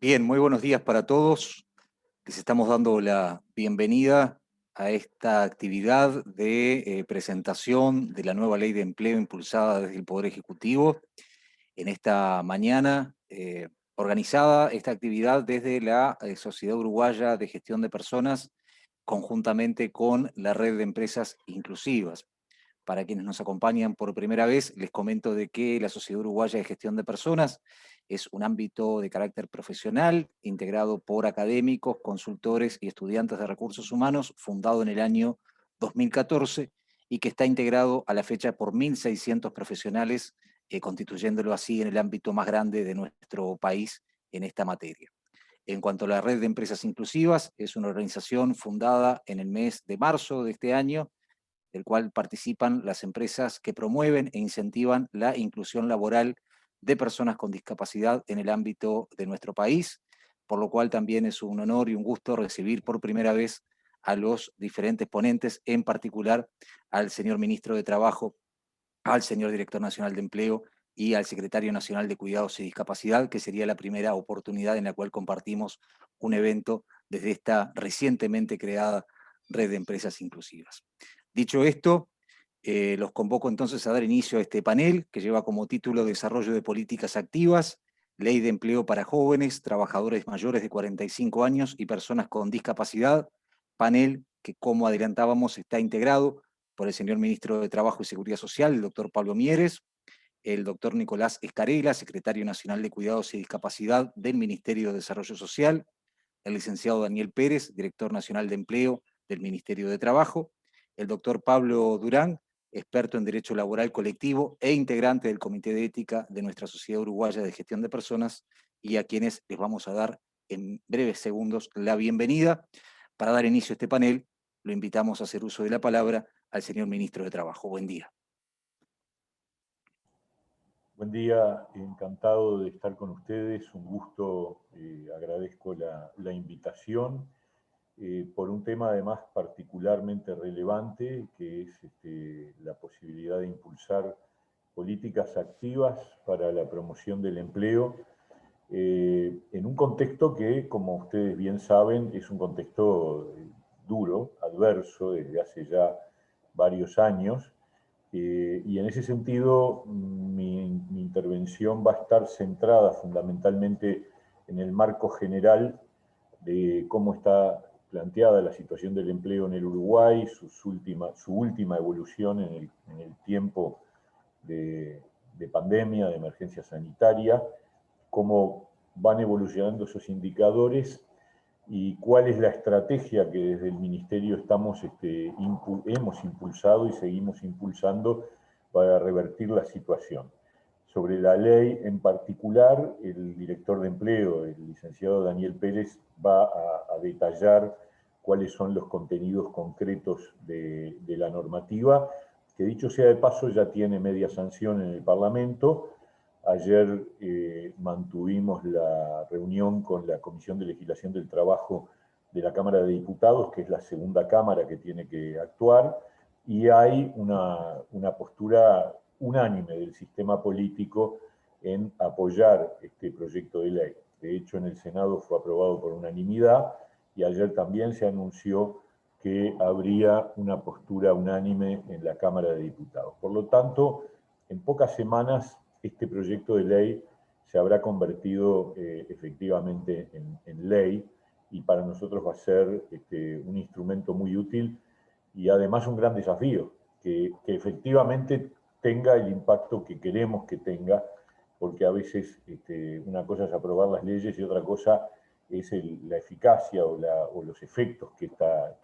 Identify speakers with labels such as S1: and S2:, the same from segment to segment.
S1: Bien, muy buenos días para todos. Les estamos dando la bienvenida a esta actividad de presentación de la nueva ley de empleo impulsada desde el Poder Ejecutivo. En esta mañana, organizada esta actividad desde la Sociedad Uruguaya de Gestión de Personas, conjuntamente con la Red de Empresas Inclusivas. Para quienes nos acompañan por primera vez, les comento de que la Sociedad Uruguaya de Gestión de Personas es un ámbito de carácter profesional, integrado por académicos, consultores y estudiantes de recursos humanos, fundado en el año 2014 y que está integrado a la fecha por 1.600 profesionales, constituyéndolo así en el ámbito más grande de nuestro país en esta materia. En cuanto a la Red de Empresas Inclusivas, es una organización fundada en el mes de marzo de este año, del cual participan las empresas que promueven e incentivan la inclusión laboral de personas con discapacidad en el ámbito de nuestro país, por lo cual también es un honor y un gusto recibir por primera vez a los diferentes ponentes, en particular al señor ministro de Trabajo, al señor director nacional de Empleo y al secretario nacional de Cuidados y Discapacidad, que sería la primera oportunidad en la cual compartimos un evento desde esta recientemente creada red de empresas inclusivas. Dicho esto, los convoco entonces a dar inicio a este panel que lleva como título Desarrollo de Políticas Activas, Ley de Empleo para Jóvenes, Trabajadores Mayores de 45 años y Personas con Discapacidad, panel que, como adelantábamos, está integrado por el señor Ministro de Trabajo y Seguridad Social, el doctor Pablo Mieres, el doctor Nicolás Escarela, Secretario Nacional de Cuidados y Discapacidad del Ministerio de Desarrollo Social, el licenciado Daniel Pérez, Director Nacional de Empleo del Ministerio de Trabajo, el doctor Pablo Durán, experto en Derecho Laboral Colectivo e integrante del Comité de Ética de nuestra Sociedad Uruguaya de Gestión de Personas, y a quienes les vamos a dar en breves segundos la bienvenida. Para dar inicio a este panel, lo invitamos a hacer uso de la palabra al señor Ministro de Trabajo. Buen día.
S2: Buen día, encantado de estar con ustedes, un gusto, agradezco la invitación por un tema además particularmente relevante, que es la posibilidad de impulsar políticas activas para la promoción del empleo, en un contexto que, como ustedes bien saben, es un contexto duro, adverso, desde hace ya varios años. Y en ese sentido, mi intervención va a estar centrada fundamentalmente en el marco general de cómo está planteada la situación del empleo en el Uruguay, su última evolución en el tiempo de pandemia, de emergencia sanitaria, cómo van evolucionando esos indicadores y cuál es la estrategia que desde el Ministerio hemos impulsado y seguimos impulsando para revertir la situación. Sobre la ley en particular, el director de empleo, el licenciado Daniel Pérez, va a detallar cuáles son los contenidos concretos de la normativa, que dicho sea de paso ya tiene media sanción en el Parlamento. Ayer mantuvimos la reunión con la Comisión de Legislación del Trabajo de la Cámara de Diputados, que es la segunda Cámara que tiene que actuar, y hay una postura unánime del sistema político en apoyar este proyecto de ley. De hecho, en el Senado fue aprobado por unanimidad y ayer también se anunció que habría una postura unánime en la Cámara de Diputados. Por lo tanto, en pocas semanas este proyecto de ley se habrá convertido efectivamente en ley y para nosotros va a ser un instrumento muy útil y además un gran desafío, que efectivamente tenga el impacto que queremos que tenga, porque a veces una cosa es aprobar las leyes y otra cosa es la eficacia o los efectos que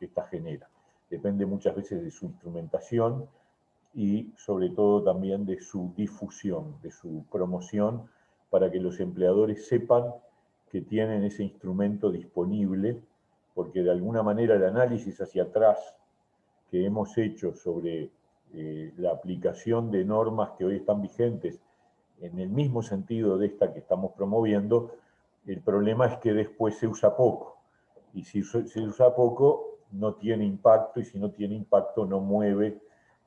S2: esta genera. Depende muchas veces de su instrumentación y sobre todo también de su difusión, de su promoción, para que los empleadores sepan que tienen ese instrumento disponible, porque de alguna manera el análisis hacia atrás que hemos hecho sobre la aplicación de normas que hoy están vigentes en el mismo sentido de esta que estamos promoviendo, el problema es que después se usa poco. Y si se usa poco, no tiene impacto, y si no tiene impacto, no mueve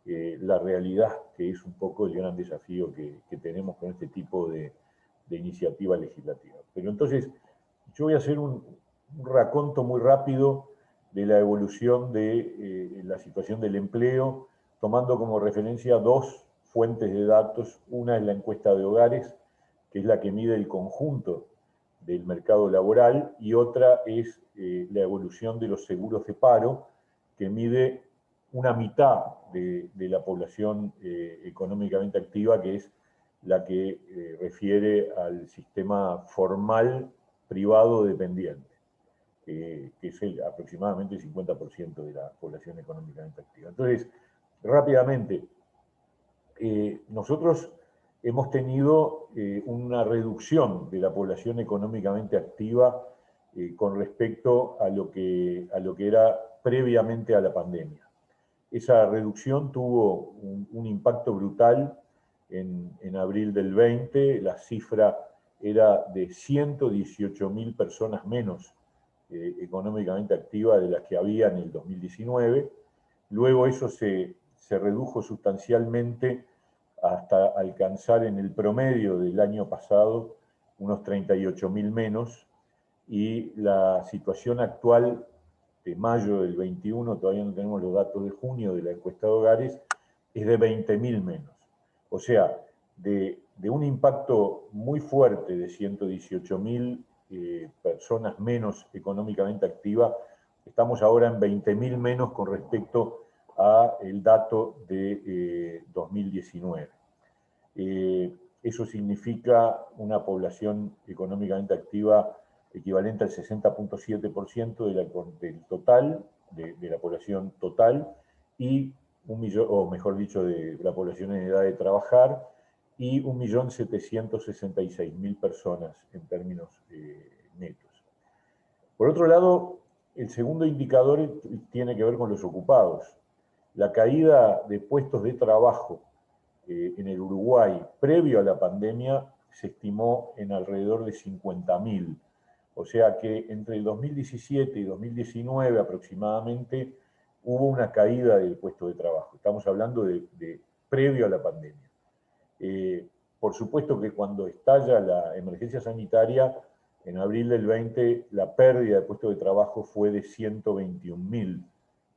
S2: la realidad, que es un poco el gran desafío que tenemos con este tipo de iniciativa legislativa. Pero entonces, Yo voy a hacer un raconto muy rápido de la evolución de la situación del empleo, tomando como referencia dos fuentes de datos. Una es la encuesta de hogares, que es la que mide el conjunto del mercado laboral, y otra es la evolución de los seguros de paro, que mide una mitad de la población económicamente activa, que es la que refiere al sistema formal privado dependiente, que es aproximadamente el 50% de la población económicamente activa. Entonces, rápidamente, nosotros hemos tenido una reducción de la población económicamente activa con respecto a lo que era previamente a la pandemia. Esa reducción tuvo un impacto brutal en abril del 20, la cifra era de 118.000 personas menos económicamente activas de las que había en el 2019. Luego eso se redujo sustancialmente hasta alcanzar en el promedio del año pasado unos 38.000 menos, y la situación actual de mayo del 21, todavía no tenemos los datos de junio de la encuesta de hogares, es de 20.000 menos. O sea, de un impacto muy fuerte de 118.000 personas menos económicamente activas, estamos ahora en 20.000 menos con respecto al dato de 2019. Eso significa una población económicamente activa equivalente al 60.7% del total, de la población total, y 1.000.000, o mejor dicho, de la población en edad de trabajar, y 1.766.000 personas en términos netos. Por otro lado, el segundo indicador tiene que ver con los ocupados. La caída de puestos de trabajo en el Uruguay previo a la pandemia se estimó en alrededor de 50.000. O sea que entre el 2017 y 2019 aproximadamente hubo una caída del puesto de trabajo. Estamos hablando de previo a la pandemia. Por supuesto que cuando estalla la emergencia sanitaria, en abril del 20, la pérdida de puestos de trabajo fue de 121.000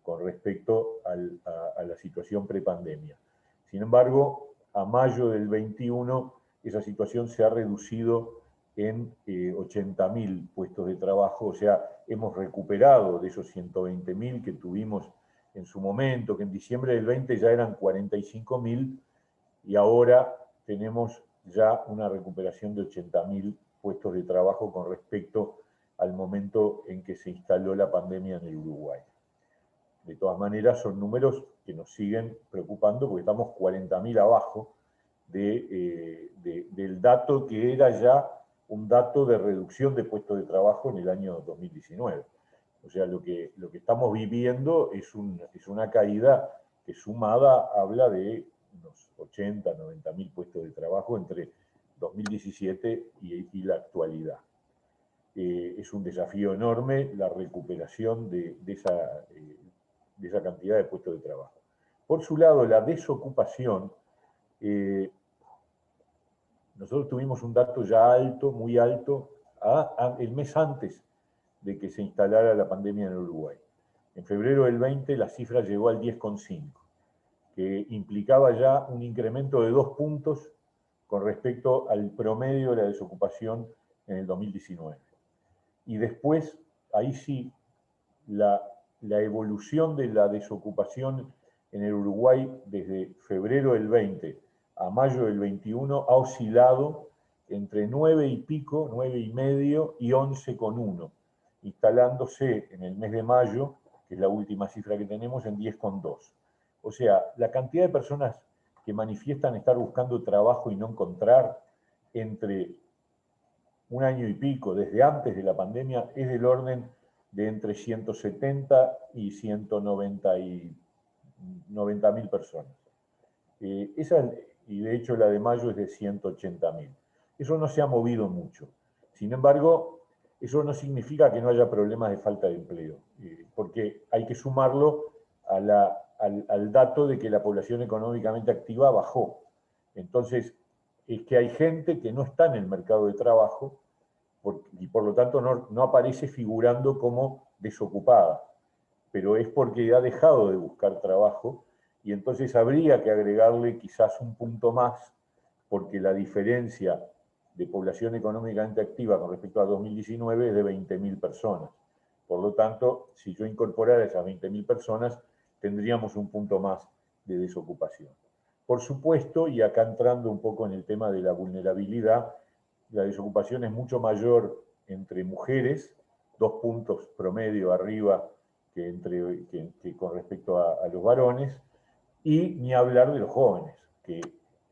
S2: con respecto a la situación prepandemia. Sin embargo, a mayo del 21, esa situación se ha reducido en 80.000 puestos de trabajo, o sea, hemos recuperado de esos 120.000 que tuvimos en su momento, que en diciembre del 20 ya eran 45.000, y ahora tenemos ya una recuperación de 80.000 puestos de trabajo con respecto al momento en que se instaló la pandemia en el Uruguay. De todas maneras, son números que nos siguen preocupando porque estamos 40.000 abajo del dato que era ya un dato de reducción de puestos de trabajo en el año 2019. O sea, lo que estamos viviendo es una caída que sumada habla de unos 80, 90.000 puestos de trabajo entre 2017 y la actualidad. Es un desafío enorme la recuperación de esa cantidad de puestos de trabajo. Por su lado, la desocupación, nosotros tuvimos un dato ya alto, muy alto, el mes antes de que se instalara la pandemia en Uruguay. En febrero del 20 la cifra llegó al 10,5, que implicaba ya un incremento de 2 puntos con respecto al promedio de la desocupación en el 2019. Y después, ahí sí, la evolución de la desocupación en el Uruguay desde febrero del 20 a mayo del 21 ha oscilado entre 9 y pico, 9,5 y 11,1, instalándose en el mes de mayo, que es la última cifra que tenemos, en 10,2. O sea, la cantidad de personas que manifiestan estar buscando trabajo y no encontrar entre un año y pico, desde antes de la pandemia, es del orden de entre 170 y 190.000 personas. Y de hecho la de mayo es de 180.000. Eso no se ha movido mucho. Sin embargo, eso no significa que no haya problemas de falta de empleo, porque hay que sumarlo al dato de que la población económicamente activa bajó. Entonces, es que hay gente que no está en el mercado de trabajo y por lo tanto no aparece figurando como desocupada, pero es porque ha dejado de buscar trabajo y entonces habría que agregarle quizás un punto más, porque la diferencia de población económicamente activa con respecto a 2019 es de 20.000 personas. Por lo tanto, si yo incorporara esas 20.000 personas, tendríamos un punto más de desocupación. Por supuesto, y acá entrando un poco en el tema de la vulnerabilidad, la desocupación es mucho mayor entre mujeres, 2 puntos promedio arriba que con respecto a los varones, y ni hablar de los jóvenes, que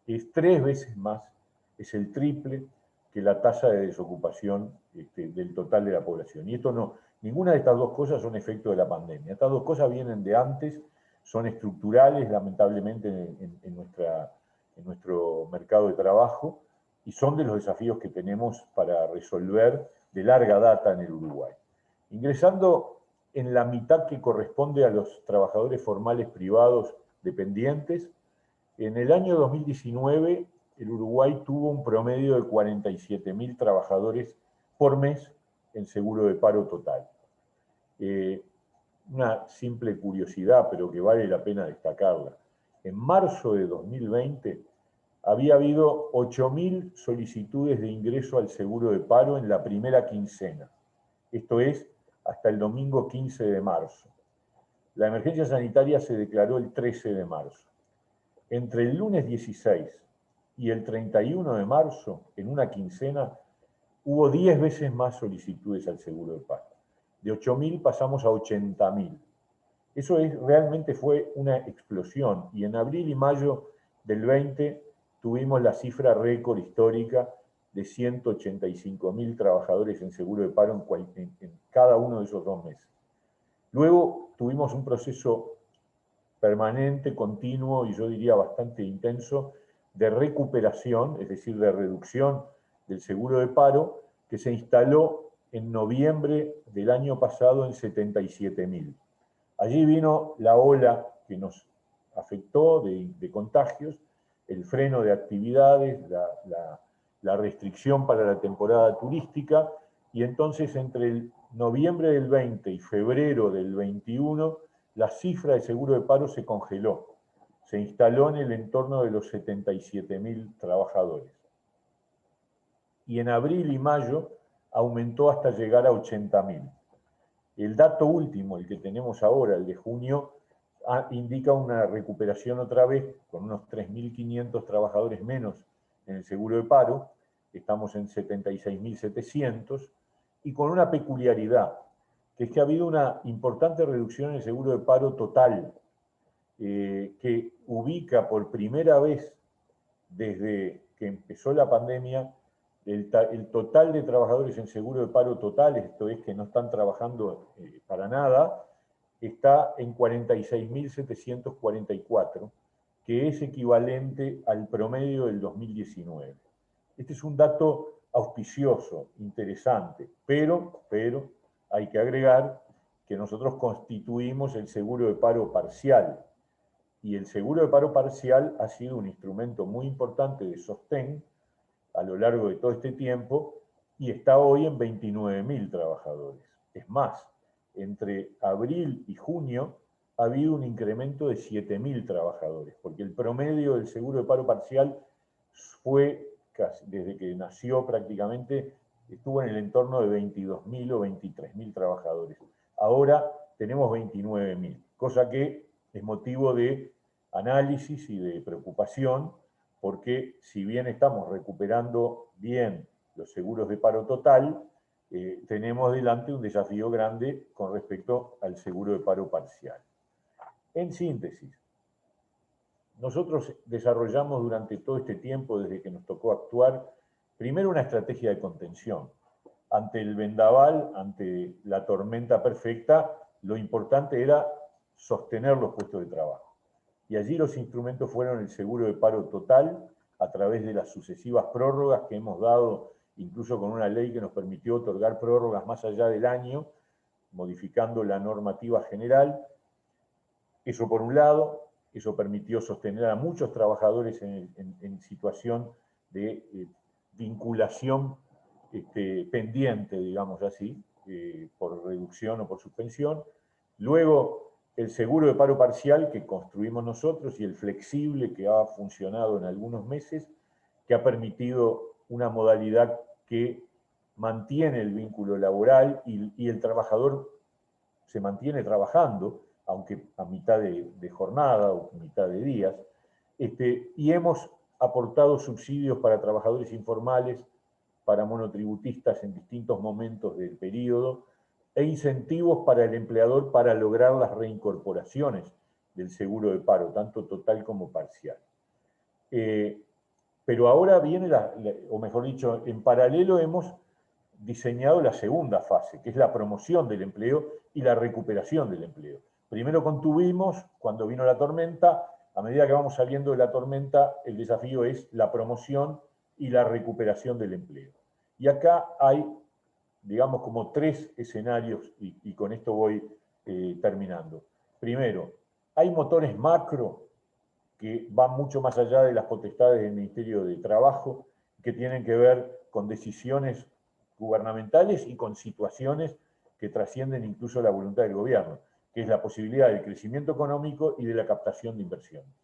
S2: es 3 veces más, es el triple que la tasa de desocupación del total de la población. Y esto no, ninguna de estas dos cosas son efecto de la pandemia. Estas dos cosas vienen de antes, son estructurales, lamentablemente, en nuestro mercado de trabajo, y son de los desafíos que tenemos para resolver de larga data en el Uruguay. Ingresando en la mitad que corresponde a los trabajadores formales privados dependientes, en el año 2019 el Uruguay tuvo un promedio de 47.000 trabajadores por mes en seguro de paro total. Una simple curiosidad, pero que vale la pena destacarla. En marzo de 2020 había habido 8.000 solicitudes de ingreso al seguro de paro en la primera quincena. Esto es, hasta el domingo 15 de marzo. La emergencia sanitaria se declaró el 13 de marzo. Entre el lunes 16 y el 31 de marzo, en una quincena, hubo 10 veces más solicitudes al seguro de paro. De 8.000 pasamos a 80.000. Eso realmente fue una explosión. Y en abril y mayo del 20 tuvimos la cifra récord histórica de 185.000 trabajadores en seguro de paro en cada uno de esos 2 meses. Luego tuvimos un proceso permanente, continuo y yo diría bastante intenso de recuperación, es decir, de reducción del seguro de paro, que se instaló en noviembre del año pasado en 77.000. Allí vino la ola que nos afectó de contagios, el freno de actividades, la restricción para la temporada turística, y entonces entre el noviembre del 20 y febrero del 21, la cifra de seguro de paro se congeló, se instaló en el entorno de los 77.000 trabajadores. Y en abril y mayo aumentó hasta llegar a 80.000. El dato último, el que tenemos ahora, el de junio, indica una recuperación otra vez, con unos 3.500 trabajadores menos en el seguro de paro, estamos en 76.700, y con una peculiaridad, que es que ha habido una importante reducción en el seguro de paro total, que ubica por primera vez desde que empezó la pandemia el total de trabajadores en seguro de paro total, esto es que no están trabajando para nada, está en 46.744, que es equivalente al promedio del 2019. Este es un dato auspicioso, interesante, pero hay que agregar que nosotros constituimos el seguro de paro parcial, y el seguro de paro parcial ha sido un instrumento muy importante de sostén a lo largo de todo este tiempo y está hoy en 29.000 trabajadores. Es más, entre abril y junio ha habido un incremento de 7.000 trabajadores, porque el promedio del seguro de paro parcial fue, casi, desde que nació prácticamente, estuvo en el entorno de 22.000 o 23.000 trabajadores. Ahora tenemos 29.000, cosa que es motivo de análisis y de preocupación, porque si bien estamos recuperando bien los seguros de paro total, tenemos delante un desafío grande con respecto al seguro de paro parcial. En síntesis, nosotros desarrollamos durante todo este tiempo, desde que nos tocó actuar, primero una estrategia de contención. Ante el vendaval, ante la tormenta perfecta, lo importante era sostener los puestos de trabajo. Y allí los instrumentos fueron el seguro de paro total, a través de las sucesivas prórrogas que hemos dado, incluso con una ley que nos permitió otorgar prórrogas más allá del año, modificando la normativa general. Eso por un lado, eso permitió sostener a muchos trabajadores en situación de vinculación pendiente, digamos así, por reducción o por suspensión. Luego, el seguro de paro parcial que construimos nosotros y el flexible que ha funcionado en algunos meses, que ha permitido una modalidad que mantiene el vínculo laboral y el trabajador se mantiene trabajando, aunque a mitad de jornada o mitad de días, y hemos aportado subsidios para trabajadores informales, para monotributistas en distintos momentos del periodo, e incentivos para el empleador para lograr las reincorporaciones del seguro de paro, tanto total como parcial. Pero ahora viene, o mejor dicho, en paralelo hemos diseñado la segunda fase, que es la promoción del empleo y la recuperación del empleo. Primero contuvimos, cuando vino la tormenta, a medida que vamos saliendo de la tormenta, el desafío es la promoción y la recuperación del empleo. Y acá hay, digamos, como tres escenarios, y con esto voy terminando. Primero, hay motores macro que van mucho más allá de las potestades del Ministerio de Trabajo, que tienen que ver con decisiones gubernamentales y con situaciones que trascienden incluso la voluntad del gobierno, que es la posibilidad del crecimiento económico y de la captación de inversiones.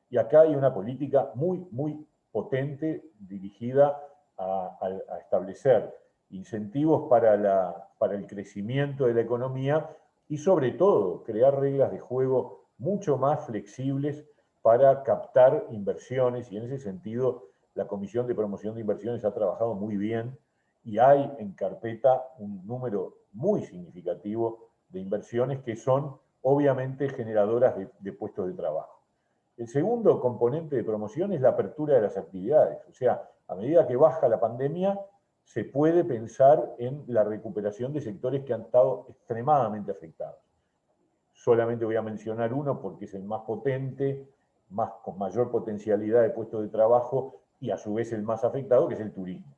S2: Y acá hay una política muy, muy potente dirigida a establecer incentivos para el crecimiento de la economía y sobre todo crear reglas de juego mucho más flexibles para captar inversiones, y en ese sentido la Comisión de Promoción de Inversiones ha trabajado muy bien y hay en carpeta un número muy significativo de inversiones que son obviamente generadoras de puestos de trabajo. El segundo componente de promoción es la apertura de las actividades, o sea, a medida que baja la pandemia, se puede pensar en la recuperación de sectores que han estado extremadamente afectados. Solamente voy a mencionar uno porque es el más potente, con mayor potencialidad de puestos de trabajo y a su vez el más afectado, que es el turismo.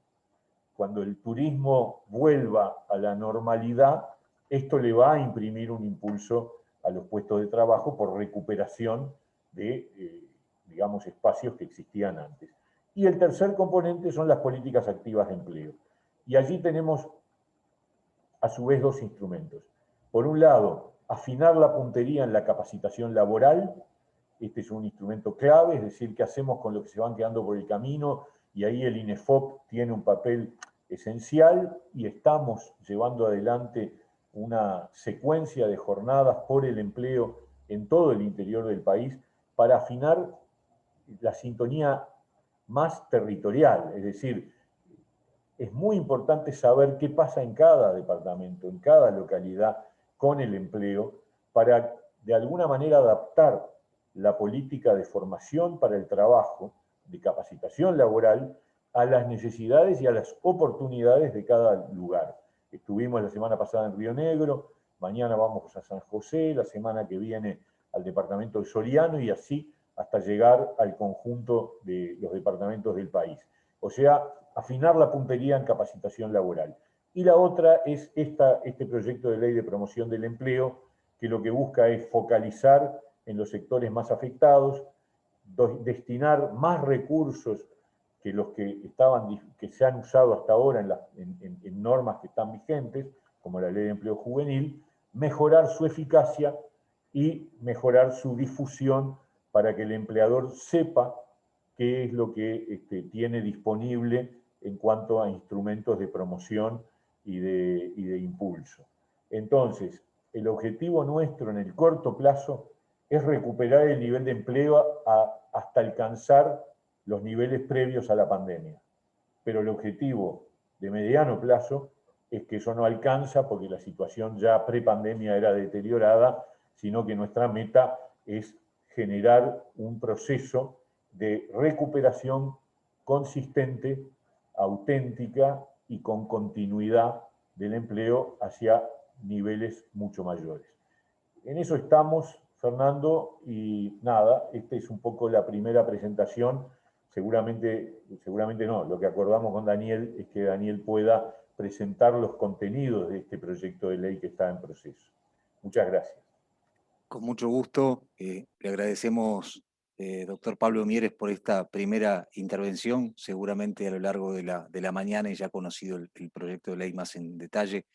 S2: Cuando el turismo vuelva a la normalidad, esto le va a imprimir un impulso a los puestos de trabajo por recuperación de, digamos, espacios que existían antes. Y el tercer componente son las políticas activas de empleo. Y allí tenemos, a su vez, dos instrumentos. Por un lado, afinar la puntería en la capacitación laboral. Este es un instrumento clave, es decir, qué hacemos con lo que se van quedando por el camino, y ahí el INEFOP tiene un papel esencial y estamos llevando adelante una secuencia de jornadas por el empleo en todo el interior del país para afinar la sintonía más territorial, es decir, es muy importante saber qué pasa en cada departamento, en cada localidad con el empleo, para de alguna manera adaptar la política de formación para el trabajo, de capacitación laboral, a las necesidades y a las oportunidades de cada lugar. Estuvimos la semana pasada en Río Negro, mañana vamos a San José, la semana que viene al departamento de Soriano y así hasta llegar al conjunto de los departamentos del país. O sea, afinar la puntería en capacitación laboral. Y la otra es este proyecto de ley de promoción del empleo, que lo que busca es focalizar en los sectores más afectados, destinar más recursos que los que se han usado hasta ahora en normas que están vigentes, como la Ley de Empleo Juvenil, mejorar su eficacia y mejorar su difusión para que el empleador sepa qué es lo que tiene disponible en cuanto a instrumentos de promoción y de impulso. Entonces, el objetivo nuestro en el corto plazo es recuperar el nivel de empleo hasta alcanzar los niveles previos a la pandemia. Pero el objetivo de mediano plazo es que eso no alcanza porque la situación ya prepandemia era deteriorada, sino que nuestra meta es generar un proceso de recuperación consistente, auténtica y con continuidad del empleo hacia niveles mucho mayores. En eso estamos, Fernando, y nada, esta es un poco la primera presentación. Seguramente no, lo que acordamos con Daniel es que Daniel pueda presentar los contenidos de este proyecto de ley que está en proceso. Muchas gracias.
S1: Con mucho gusto, le agradecemos doctor Pablo Mieres, por esta primera intervención. Seguramente a lo largo de la mañana, y ya conocido el proyecto de ley más en detalle,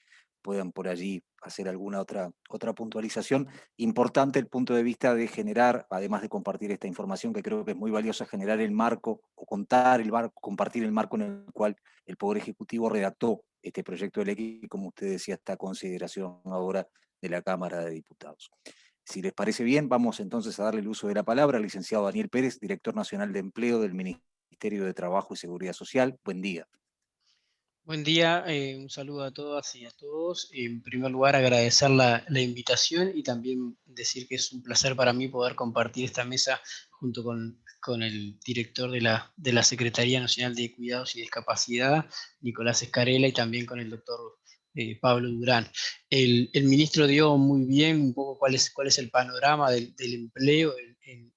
S1: puedan por allí hacer alguna otra puntualización. Importante el punto de vista de generar, además de compartir esta información, que creo que es muy valiosa, generar el marco o compartir el marco en el cual el Poder Ejecutivo redactó este proyecto de ley que, como usted decía, está a consideración ahora de la Cámara de Diputados. Si les parece bien, vamos entonces a darle el uso de la palabra al licenciado Daniel Pérez, director nacional de Empleo del Ministerio de Trabajo y Seguridad Social. Buen día.
S3: Buen día, un saludo a todas y a todos. En primer lugar, agradecer la invitación y también decir que es un placer para mí poder compartir esta mesa junto con el director de la Secretaría Nacional de Cuidados y Discapacidad, Nicolás Escarela, y también con el doctor Pablo Durán. El ministro dio muy bien un poco cuál es el panorama del empleo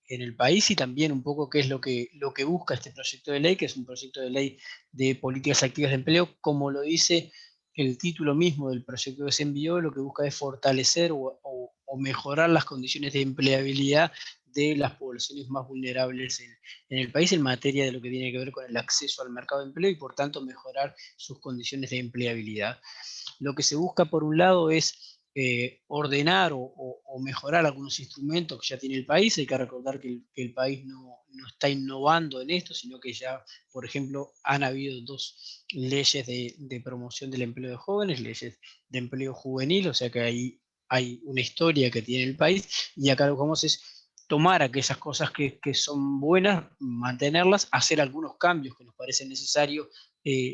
S3: en el país y también un poco qué es lo que busca este proyecto de ley, que es un proyecto de ley de políticas activas de empleo. Como lo dice el título mismo del proyecto que se envió, lo que busca es fortalecer o mejorar las condiciones de empleabilidad de las poblaciones más vulnerables en el país en materia de lo que tiene que ver con el acceso al mercado de empleo y por tanto mejorar sus condiciones de empleabilidad. Lo que se busca por un lado es ordenar o mejorar algunos instrumentos que ya tiene el país. Hay que recordar que el país no está innovando en esto, sino que ya, por ejemplo, han habido dos leyes de promoción del empleo de jóvenes, leyes de empleo juvenil, o sea que ahí hay una historia que tiene el país, y acá lo que vamos es tomar aquellas cosas que son buenas, mantenerlas, hacer algunos cambios que nos parecen necesarios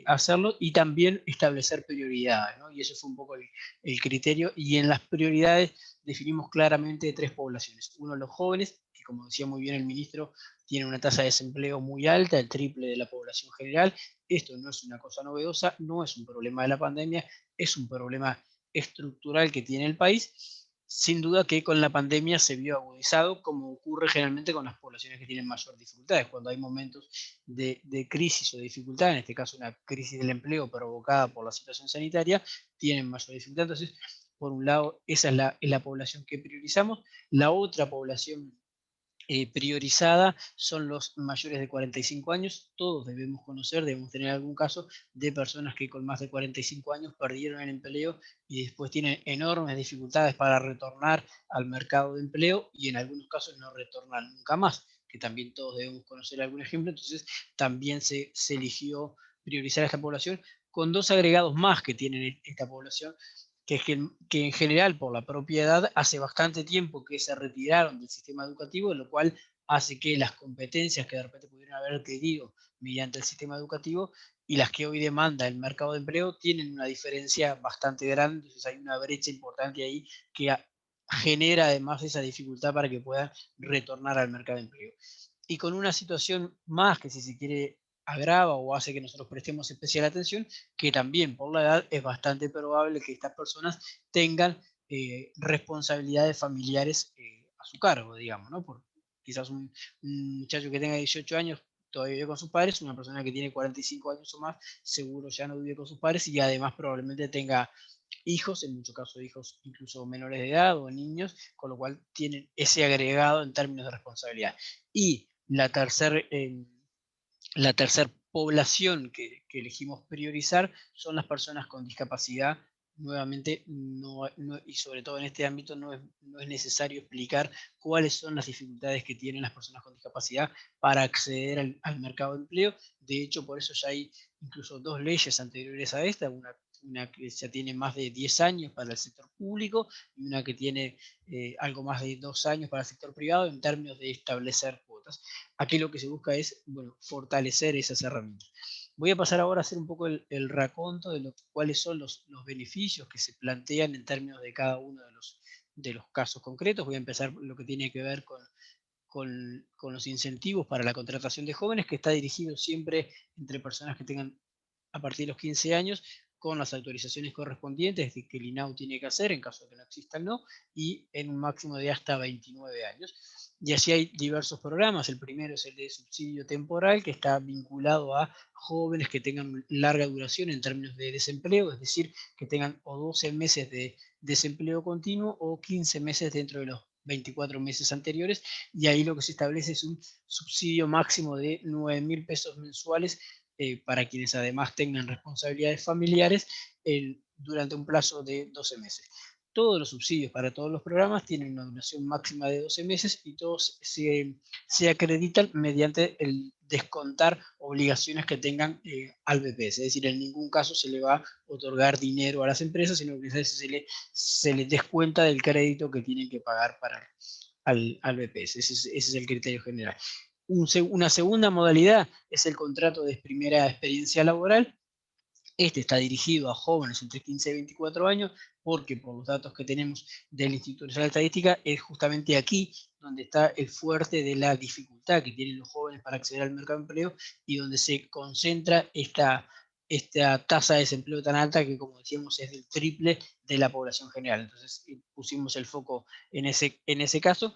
S3: hacerlo y también establecer prioridades, ¿no? Y ese fue un poco el criterio. Y en las prioridades definimos claramente tres poblaciones. Uno, los jóvenes, que como decía muy bien el ministro, tienen una tasa de desempleo muy alta, el triple de la población general. Esto no es una cosa novedosa, no es un problema de la pandemia, es un problema estructural que tiene el país. Sin duda que con la pandemia se vio agudizado, como ocurre generalmente con las poblaciones que tienen mayor dificultades. Cuando hay momentos de crisis o de dificultad, en este caso una crisis del empleo provocada por la situación sanitaria, tienen mayor dificultad. Entonces, por un lado, esa es la población que priorizamos. La otra población priorizada son los mayores de 45 años. Todos debemos conocer, debemos tener algún caso de personas que con más de 45 años perdieron el empleo y después tienen enormes dificultades para retornar al mercado de empleo y en algunos casos no retornan nunca más, que también todos debemos conocer algún ejemplo. Entonces también se eligió priorizar a esta población con dos agregados más que tiene esta población, que en general por la propia edad hace bastante tiempo que se retiraron del sistema educativo, lo cual hace que las competencias que de repente pudieron haber adquirido mediante el sistema educativo y las que hoy demanda el mercado de empleo tienen una diferencia bastante grande. Entonces hay una brecha importante ahí que genera además esa dificultad para que puedan retornar al mercado de empleo. Y con una situación más que, si se quiere, agrava o hace que nosotros prestemos especial atención, que también por la edad es bastante probable que estas personas tengan responsabilidades familiares a su cargo, digamos, ¿no? Por quizás un muchacho que tenga 18 años todavía vive con sus padres, una persona que tiene 45 años o más seguro ya no vive con sus padres y además probablemente tenga hijos, en muchos casos hijos incluso menores de edad o niños, con lo cual tienen ese agregado en términos de responsabilidad. Y la tercer población que elegimos priorizar son las personas con discapacidad. Nuevamente, y sobre todo en este ámbito, no es necesario explicar cuáles son las dificultades que tienen las personas con discapacidad para acceder al mercado de empleo. De hecho, por eso ya hay incluso dos leyes anteriores a esta, una que ya tiene más de 10 años para el sector público y una que tiene algo más de 2 años para el sector privado en términos de establecer cuotas. Aquí lo que se busca es, bueno, fortalecer esas herramientas. Voy a pasar ahora a hacer un poco el raconto de cuáles son los beneficios que se plantean en términos de cada uno de los casos concretos. Voy a empezar lo que tiene que ver con los incentivos para la contratación de jóvenes, que está dirigido siempre entre personas que tengan a partir de los 15 años, con las autorizaciones correspondientes que el INAU tiene que hacer en caso de que no exista el no, y en un máximo de hasta 29 años. Y así hay diversos programas. El primero es el de subsidio temporal, que está vinculado a jóvenes que tengan larga duración en términos de desempleo, es decir, que tengan o 12 meses de desempleo continuo o 15 meses dentro de los 24 meses anteriores, y ahí lo que se establece es un subsidio máximo de 9.000 pesos mensuales para quienes además tengan responsabilidades familiares durante un plazo de 12 meses. Todos los subsidios para todos los programas tienen una duración máxima de 12 meses y todos se acreditan mediante el descontar obligaciones que tengan al BPS. Es decir, en ningún caso se le va a otorgar dinero a las empresas, sino que se les descuenta del crédito que tienen que pagar al BPS. Ese es el criterio general. Una segunda modalidad es el contrato de primera experiencia laboral. Este está dirigido a jóvenes entre 15 y 24 años, porque por los datos que tenemos del Instituto Nacional de Estadística, es justamente aquí donde está el fuerte de la dificultad que tienen los jóvenes para acceder al mercado de empleo y donde se concentra esta tasa de desempleo tan alta que, como decíamos, es del triple de la población general. Entonces pusimos el foco en ese caso.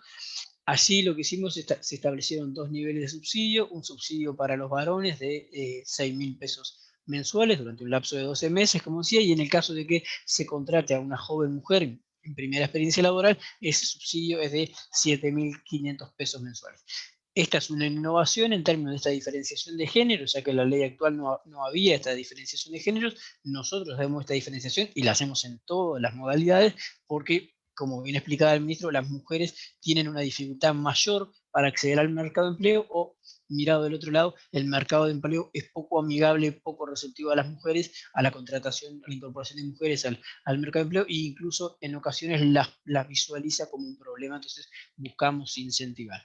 S3: Allí lo que hicimos, se establecieron dos niveles de subsidio, un subsidio para los varones de 6.000 pesos mensuales durante un lapso de 12 meses, como decía, y en el caso de que se contrate a una joven mujer en primera experiencia laboral, ese subsidio es de 7.500 pesos mensuales. Esta es una innovación en términos de esta diferenciación de género, ya que en la ley actual no había esta diferenciación de géneros. Nosotros hacemos esta diferenciación y la hacemos en todas las modalidades porque, como bien explicaba el ministro, las mujeres tienen una dificultad mayor para acceder al mercado de empleo, o, mirado del otro lado, el mercado de empleo es poco amigable, poco receptivo a las mujeres, a la contratación, a la incorporación de mujeres al mercado de empleo, e incluso en ocasiones las visualiza como un problema. Entonces buscamos incentivar.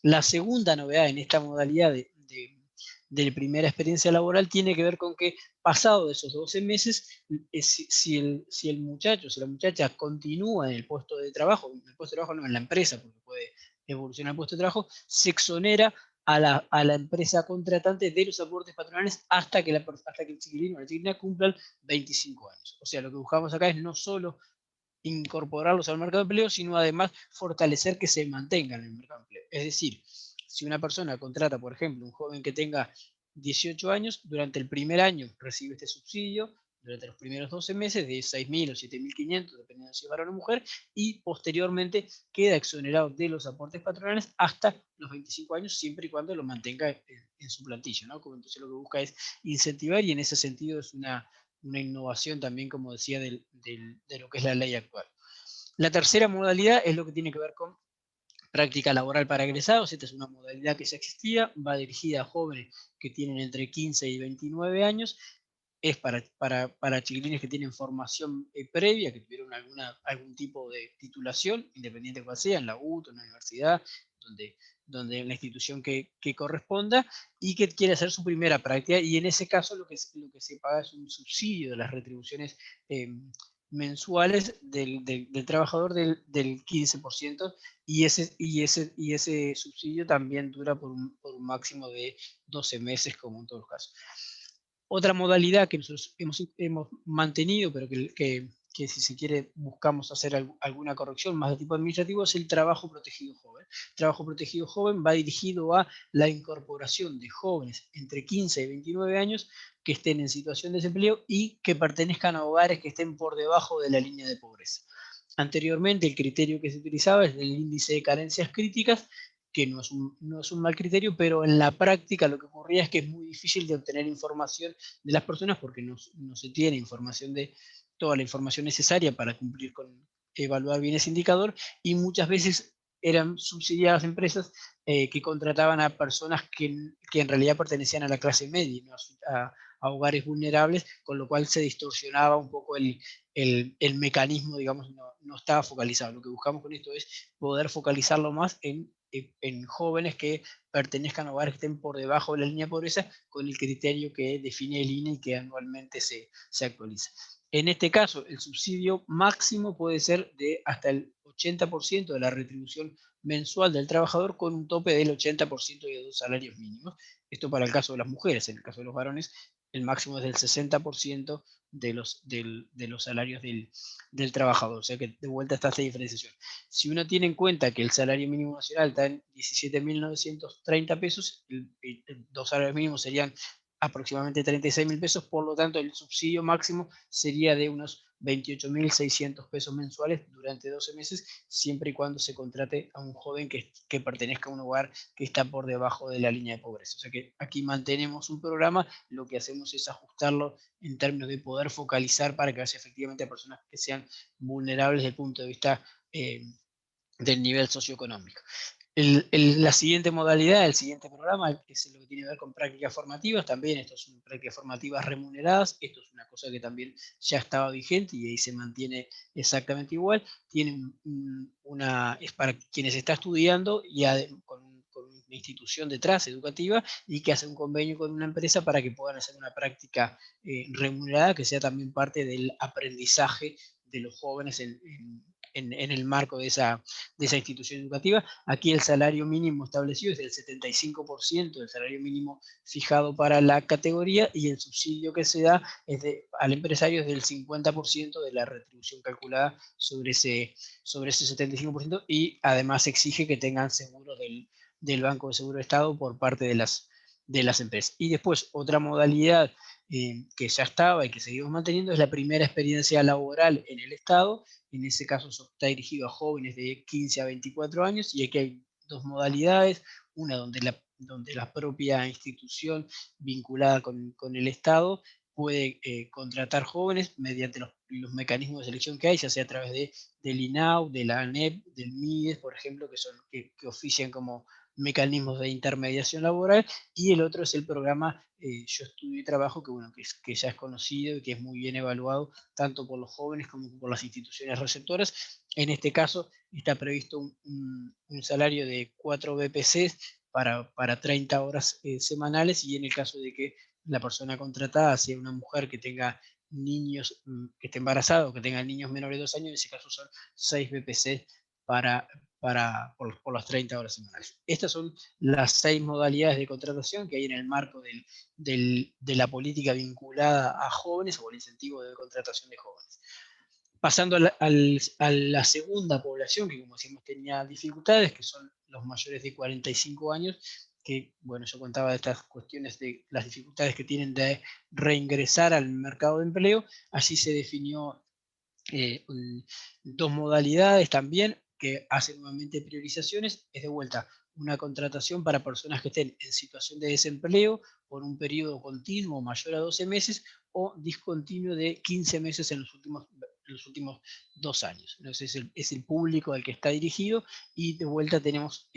S3: La segunda novedad en esta modalidad de primera experiencia laboral tiene que ver con que, pasado de esos 12 meses, si el muchacho, si la muchacha continúa en el puesto de trabajo, no en la empresa, porque puede evolucionar el puesto de trabajo, se exonera a la empresa contratante de los aportes patronales hasta que el chiquilín o la chiquilina cumplan 25 años. O sea, lo que buscamos acá es no solo incorporarlos al mercado de empleo, sino además fortalecer que se mantengan en el mercado de empleo. Es decir, si una persona contrata, por ejemplo, un joven que tenga 18 años, durante el primer año recibe este subsidio, durante los primeros 12 meses de 6.000 o 7.500, dependiendo de si es varón o mujer, y posteriormente queda exonerado de los aportes patronales hasta los 25 años, siempre y cuando lo mantenga en su plantilla, ¿no? Como entonces lo que busca es incentivar, y en ese sentido es una innovación también, como decía, de lo que es la ley actual. La tercera modalidad es lo que tiene que ver con práctica laboral para egresados. Esta es una modalidad que ya existía, va dirigida a jóvenes que tienen entre 15 y 29 años, es para chiquilines que tienen formación previa, que tuvieron algún tipo de titulación, independiente de cuál sea, en la UT, en la universidad, donde en la institución que corresponda, y que quiere hacer su primera práctica, y en ese caso lo que se paga es un subsidio de las retribuciones mensuales del trabajador del 15%, y ese subsidio también dura por un máximo de 12 meses, como en todos los casos. Otra modalidad que nosotros hemos mantenido, pero que si se quiere buscamos hacer alguna corrección más de tipo administrativo, es el trabajo protegido joven. El trabajo protegido joven va dirigido a la incorporación de jóvenes entre 15 y 29 años que estén en situación de desempleo y que pertenezcan a hogares que estén por debajo de la línea de pobreza. Anteriormente, el criterio que se utilizaba es el índice de carencias críticas, que no es un mal criterio, pero en la práctica lo que ocurría es que es muy difícil de obtener información de las personas porque no se tiene toda la información necesaria para cumplir con evaluar bien ese indicador, y muchas veces eran subsidiadas empresas que contrataban a personas que en realidad pertenecían a la clase media, ¿no? a hogares vulnerables, con lo cual se distorsionaba un poco el mecanismo, digamos, no estaba focalizado. Lo que buscamos con esto es poder focalizarlo más en jóvenes que pertenezcan a hogares que estén por debajo de la línea de pobreza, con el criterio que define el INE y que anualmente se actualiza. En este caso, el subsidio máximo puede ser de hasta el 80% de la retribución mensual del trabajador, con un tope del 80% de 2 salarios mínimos. Esto para el caso de las mujeres. En el caso de los varones, el máximo es del 60% de los salarios del trabajador. O sea que de vuelta está esta diferenciación. Si uno tiene en cuenta que el salario mínimo nacional está en 17.930 pesos, dos salarios mínimos serían aproximadamente 36.000 pesos, por lo tanto el subsidio máximo sería de unos 28.600 pesos mensuales durante 12 meses, siempre y cuando se contrate a un joven que pertenezca a un hogar que está por debajo de la línea de pobreza. O sea que aquí mantenemos un programa, lo que hacemos es ajustarlo en términos de poder focalizar para que vaya efectivamente a personas que sean vulnerables desde el punto de vista del nivel socioeconómico. La siguiente modalidad, el siguiente programa, es lo que tiene que ver con prácticas formativas. También esto son prácticas formativas remuneradas. Esto es una cosa que también ya estaba vigente y ahí se mantiene exactamente igual. Tiene es para quienes está estudiando y con una institución detrás educativa y que hace un convenio con una empresa para que puedan hacer una práctica remunerada que sea también parte del aprendizaje de los jóvenes en el marco de esa institución educativa. Aquí el salario mínimo establecido es del 75% del salario mínimo fijado para la categoría, y el subsidio que se da al empresario es del 50% de la retribución calculada sobre ese 75%, y además exige que tengan seguro del Banco de Seguro de Estado por parte de las empresas. Y después otra modalidad que ya estaba y que seguimos manteniendo es la primera experiencia laboral en el Estado. En ese caso está dirigido a jóvenes de 15 a 24 años, y aquí hay dos modalidades: una donde la propia institución vinculada con el Estado puede contratar jóvenes mediante los mecanismos de selección que hay, ya sea a través del INAU, de la ANEP, del MIDES, por ejemplo, que ofician como mecanismos de intermediación laboral. Y el otro es el programa Yo Estudio y Trabajo, que ya es conocido y que es muy bien evaluado tanto por los jóvenes como por las instituciones receptoras. En este caso está previsto un salario de 4 BPC para 30 horas semanales, y en el caso de que la persona contratada sea una mujer que tenga niños, que esté embarazada o que tenga niños menores de 2 años, en ese caso son 6 BPC por las 30 horas semanales. Estas son las 6 modalidades de contratación que hay en el marco de la política vinculada a jóvenes o el incentivo de contratación de jóvenes. Pasando a la segunda población, que como decimos tenía dificultades, que son los mayores de 45 años, que bueno, yo contaba de estas cuestiones de las dificultades que tienen de reingresar al mercado de empleo. Allí se definió dos modalidades también que hacen nuevamente priorizaciones. Es de vuelta una contratación para personas que estén en situación de desempleo por un periodo continuo mayor a 12 meses o discontinuo de 15 meses en los últimos 2 años. Entonces es el público al que está dirigido, y de vuelta tenemos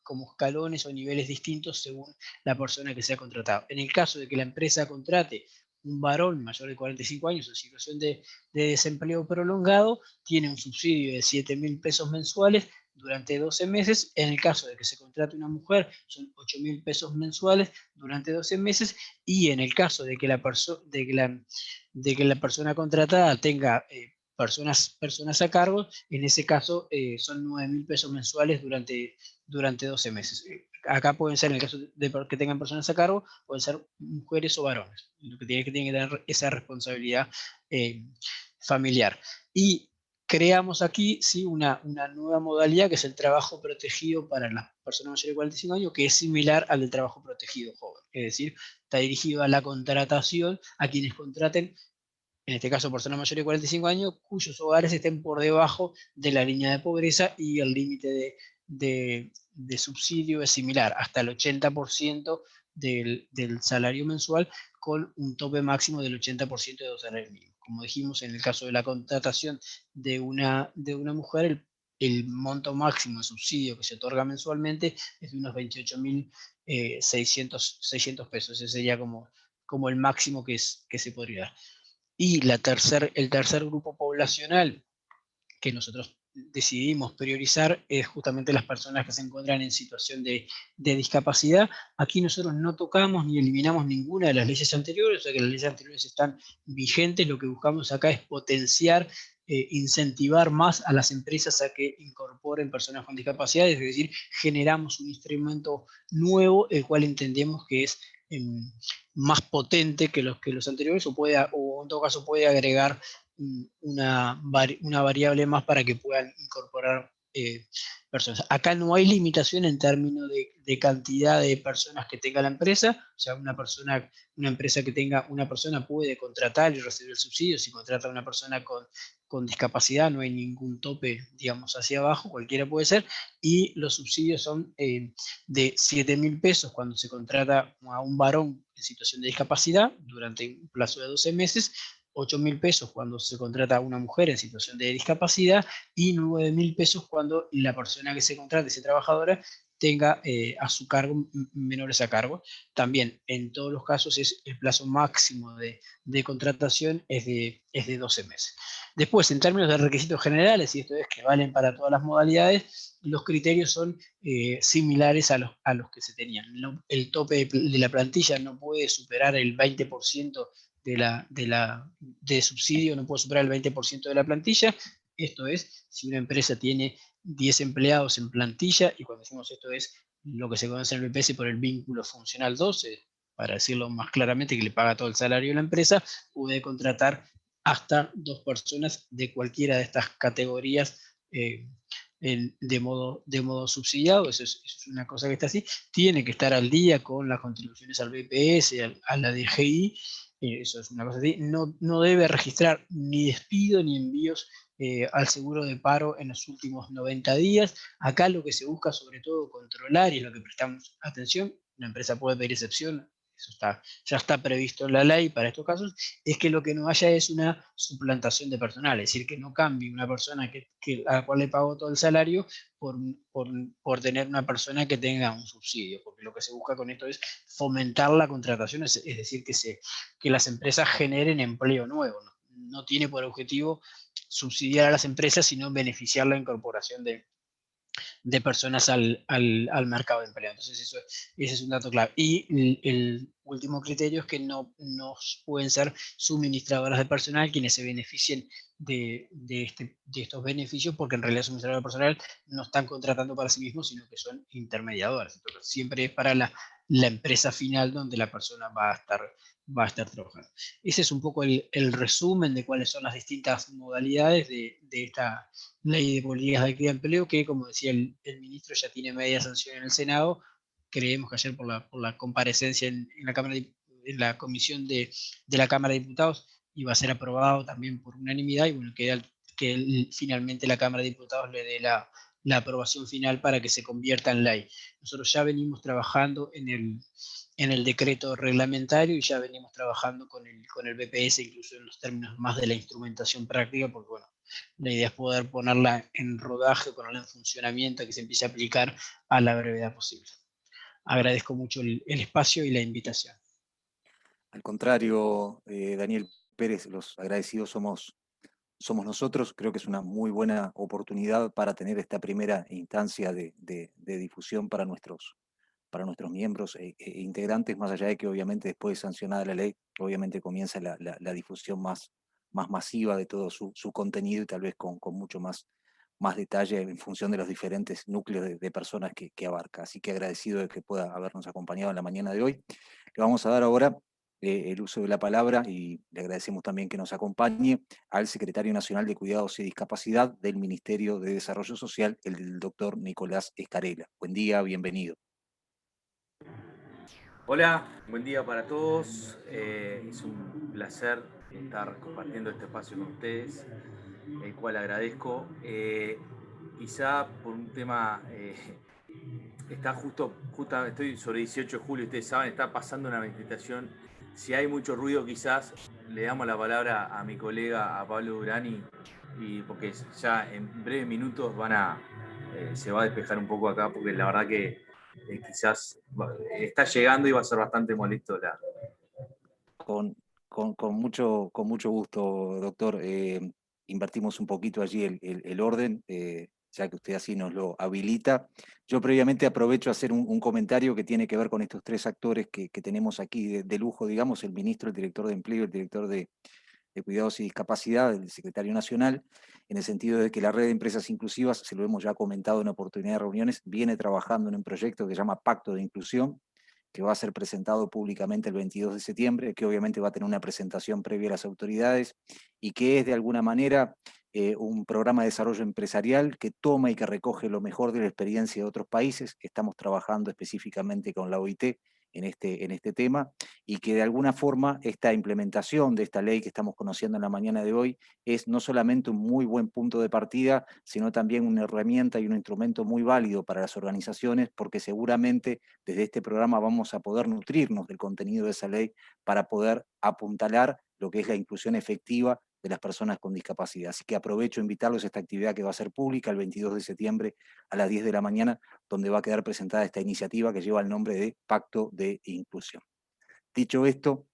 S3: como escalones o niveles distintos según la persona que sea contratada. En el caso de que la empresa contrate un varón mayor de 45 años en situación de desempleo prolongado, tiene un subsidio de 7.000 pesos mensuales durante 12 meses. En el caso de que se contrate una mujer, son 8.000 pesos mensuales durante 12 meses. Y en el caso de que la persona contratada tenga personas a cargo, en ese caso son 9.000 pesos mensuales durante 12 meses. Acá pueden ser, en el caso de que tengan personas a cargo, pueden ser mujeres o varones, lo que tienen que tener esa responsabilidad familiar. Y creamos aquí ¿sí? una nueva modalidad, que es el trabajo protegido para las personas mayores de 45 años, que es similar al del trabajo protegido joven. Es decir, está dirigido a la contratación, a quienes contraten, en este caso personas mayores de 45 años, cuyos hogares estén por debajo de la línea de pobreza, y el límite de subsidio es similar, hasta el 80% del salario mensual, con un tope máximo del 80% de los salarios mínimos. Como dijimos, en el caso de la contratación de una mujer, el monto máximo de subsidio que se otorga mensualmente es de unos 28.600 pesos. Ese sería como el máximo que se podría dar. Y el tercer grupo poblacional que nosotros decidimos priorizar es justamente las personas que se encuentran en situación de discapacidad. Aquí nosotros no tocamos ni eliminamos ninguna de las leyes anteriores, o sea que las leyes anteriores están vigentes. Lo que buscamos acá es potenciar, incentivar más a las empresas a que incorporen personas con discapacidad, es decir, generamos un instrumento nuevo, el cual entendemos que es más potente que los anteriores, o en todo caso puede agregar una variable más para que puedan incorporar personas. Acá no hay limitación en términos de cantidad de personas que tenga la empresa, o sea, una empresa que tenga una persona puede contratar y recibir el subsidio. Si contrata a una persona con discapacidad, no hay ningún tope, digamos, hacia abajo, cualquiera puede ser, y los subsidios son de 7.000 pesos cuando se contrata a un varón en situación de discapacidad durante un plazo de 12 meses, 8.000 pesos cuando se contrata a una mujer en situación de discapacidad y 9.000 pesos cuando la persona que se contrate, esa trabajadora, tenga a su cargo menores a cargo. También en todos los casos el plazo máximo de contratación es de 12 meses. Después, en términos de requisitos generales, y esto es que valen para todas las modalidades, los criterios son similares a los que se tenían. El tope de la plantilla no puede superar el 20% de subsidio, no puede superar el 20% de la plantilla. Esto es, si una empresa tiene 10 empleados en plantilla, y cuando decimos esto es lo que se conoce en el BPS por el vínculo funcional 12, para decirlo más claramente, que le paga todo el salario de la empresa, puede contratar hasta 2 personas de cualquiera de estas categorías de modo subsidiado. Eso es una cosa que está así. Tiene que estar al día con las contribuciones al BPS, a la DGI. Eso es una cosa así. No debe registrar ni despido ni envíos al seguro de paro en los últimos 90 días. Acá lo que se busca sobre todo controlar, y es lo que prestamos atención, una empresa puede pedir excepción, eso ya está previsto en la ley para estos casos, es que lo que no haya es una suplantación de personal, es decir, que no cambie una persona a la cual le pago todo el salario por tener una persona que tenga un subsidio, porque lo que se busca con esto es fomentar la contratación, es decir, que las empresas generen empleo nuevo. No tiene por objetivo subsidiar a las empresas, sino beneficiar la incorporación de personas al mercado de empleo. Entonces, ese es un dato clave. Y el último criterio es que no pueden ser suministradoras de personal quienes se beneficien de estos beneficios, porque en realidad suministradores de personal no están contratando para sí mismos, sino que son intermediadoras. Entonces, siempre es para la empresa final donde la persona va a estar trabajando. Ese es un poco el resumen de cuáles son las distintas modalidades de esta ley de políticas de actividad de empleo, que, como decía el ministro, ya tiene media sanción en el Senado. Creemos que ayer por la comparecencia en la comisión de la Cámara de Diputados iba a ser aprobado también por unanimidad, y bueno, que finalmente la Cámara de Diputados le dé la aprobación final para que se convierta en ley. Nosotros ya venimos trabajando en el decreto reglamentario y ya venimos trabajando con el BPS, incluso en los términos más de la instrumentación práctica, porque bueno, la idea es poder ponerla en rodaje, ponerla en funcionamiento, que se empiece a aplicar a la brevedad posible. Agradezco mucho el espacio y la invitación.
S1: Al contrario, Daniel Pérez, los agradecidos somos nosotros. Creo que es una muy buena oportunidad para tener esta primera instancia de difusión para nuestros miembros e integrantes, más allá de que obviamente después de sancionada la ley, obviamente comienza la difusión más masiva de todo su contenido, y tal vez con mucho más detalle en función de los diferentes núcleos de personas que abarca. Así que agradecido de que pueda habernos acompañado en la mañana de hoy. Le vamos a dar ahora el uso de la palabra, y le agradecemos también que nos acompañe al Secretario Nacional de Cuidados y Discapacidad del Ministerio de Desarrollo Social, el doctor Nicolás Escarela. Buen día, bienvenido.
S4: Hola, buen día para todos. Es un placer estar compartiendo este espacio con ustedes, el cual agradezco. Quizá por un tema, estoy sobre 18 de julio, ustedes saben, está pasando una manifestación. Si hay mucho ruido, quizás le damos la palabra a mi colega, a Pablo Durani, porque ya en breves minutos se va a despejar un poco acá, porque la verdad que quizás está llegando y va a ser bastante molesto
S1: Con mucho gusto, doctor. Invertimos un poquito allí el orden, ya que usted así nos lo habilita. Yo previamente aprovecho a hacer un comentario que tiene que ver con estos tres actores que tenemos aquí de lujo, digamos, el ministro, el director de Empleo, el director de Cuidados y Discapacidad, el secretario nacional, en el sentido de que la red de empresas inclusivas, se lo hemos ya comentado en oportunidad de reuniones, viene trabajando en un proyecto que se llama Pacto de Inclusión, que va a ser presentado públicamente el 22 de septiembre, que obviamente va a tener una presentación previa a las autoridades, y que es de alguna manera un programa de desarrollo empresarial que toma y que recoge lo mejor de la experiencia de otros países. Estamos trabajando específicamente con la OIT en este tema, y que de alguna forma esta implementación de esta ley que estamos conociendo en la mañana de hoy es no solamente un muy buen punto de partida, sino también una herramienta y un instrumento muy válido para las organizaciones, porque seguramente desde este programa vamos a poder nutrirnos del contenido de esa ley para poder apuntalar lo que es la inclusión efectiva de las personas con discapacidad. Así que aprovecho a invitarlos a esta actividad que va a ser pública el 22 de septiembre a las 10 de la mañana, donde va a quedar presentada esta iniciativa que lleva el nombre de Pacto de Inclusión. Dicho esto,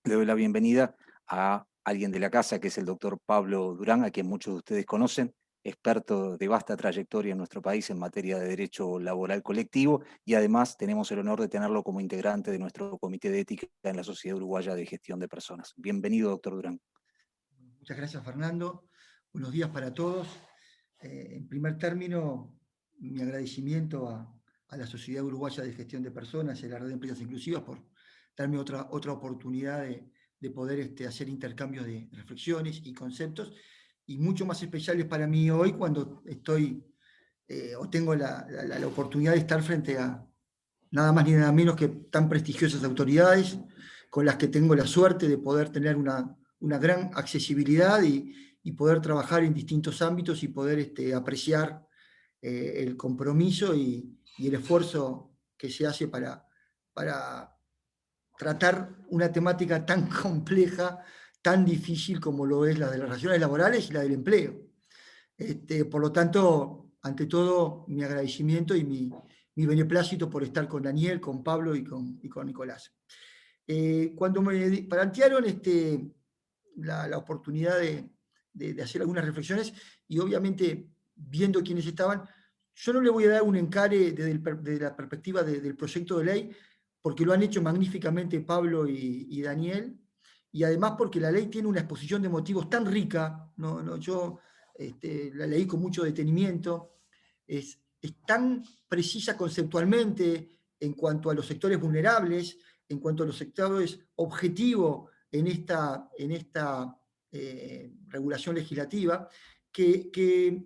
S1: le doy la bienvenida a alguien de la casa, que es el doctor Pablo Durán, a quien muchos de ustedes conocen, experto de vasta trayectoria en nuestro país en materia de derecho laboral colectivo, y además tenemos el honor de tenerlo como integrante de nuestro Comité de Ética en la Sociedad Uruguaya de Gestión de Personas. Bienvenido, doctor Durán.
S5: Muchas gracias, Fernando. Buenos días para todos. En primer término, mi agradecimiento a la Sociedad Uruguaya de Gestión de Personas y a la Red de Empresas Inclusivas por darme otra oportunidad de poder hacer intercambios de reflexiones y conceptos, y mucho más especiales para mí hoy cuando estoy o tengo la oportunidad de estar frente a nada más ni nada menos que tan prestigiosas autoridades con las que tengo la suerte de poder tener una gran accesibilidad y poder trabajar en distintos ámbitos y poder apreciar el compromiso y el esfuerzo que se hace para tratar una temática tan compleja, tan difícil como lo es la de las relaciones laborales y la del empleo. Por lo tanto, ante todo, mi agradecimiento y mi beneplácito por estar con Daniel, con Pablo y con Nicolás. Cuando me plantearon la oportunidad de hacer algunas reflexiones, y obviamente viendo quiénes estaban, yo no le voy a dar un encare desde la perspectiva del proyecto de ley, porque lo han hecho magníficamente Pablo y Daniel, y además porque la ley tiene una exposición de motivos tan rica, yo la leí con mucho detenimiento, es tan precisa conceptualmente en cuanto a los sectores vulnerables, en cuanto a los sectores objetivos en esta regulación legislativa, que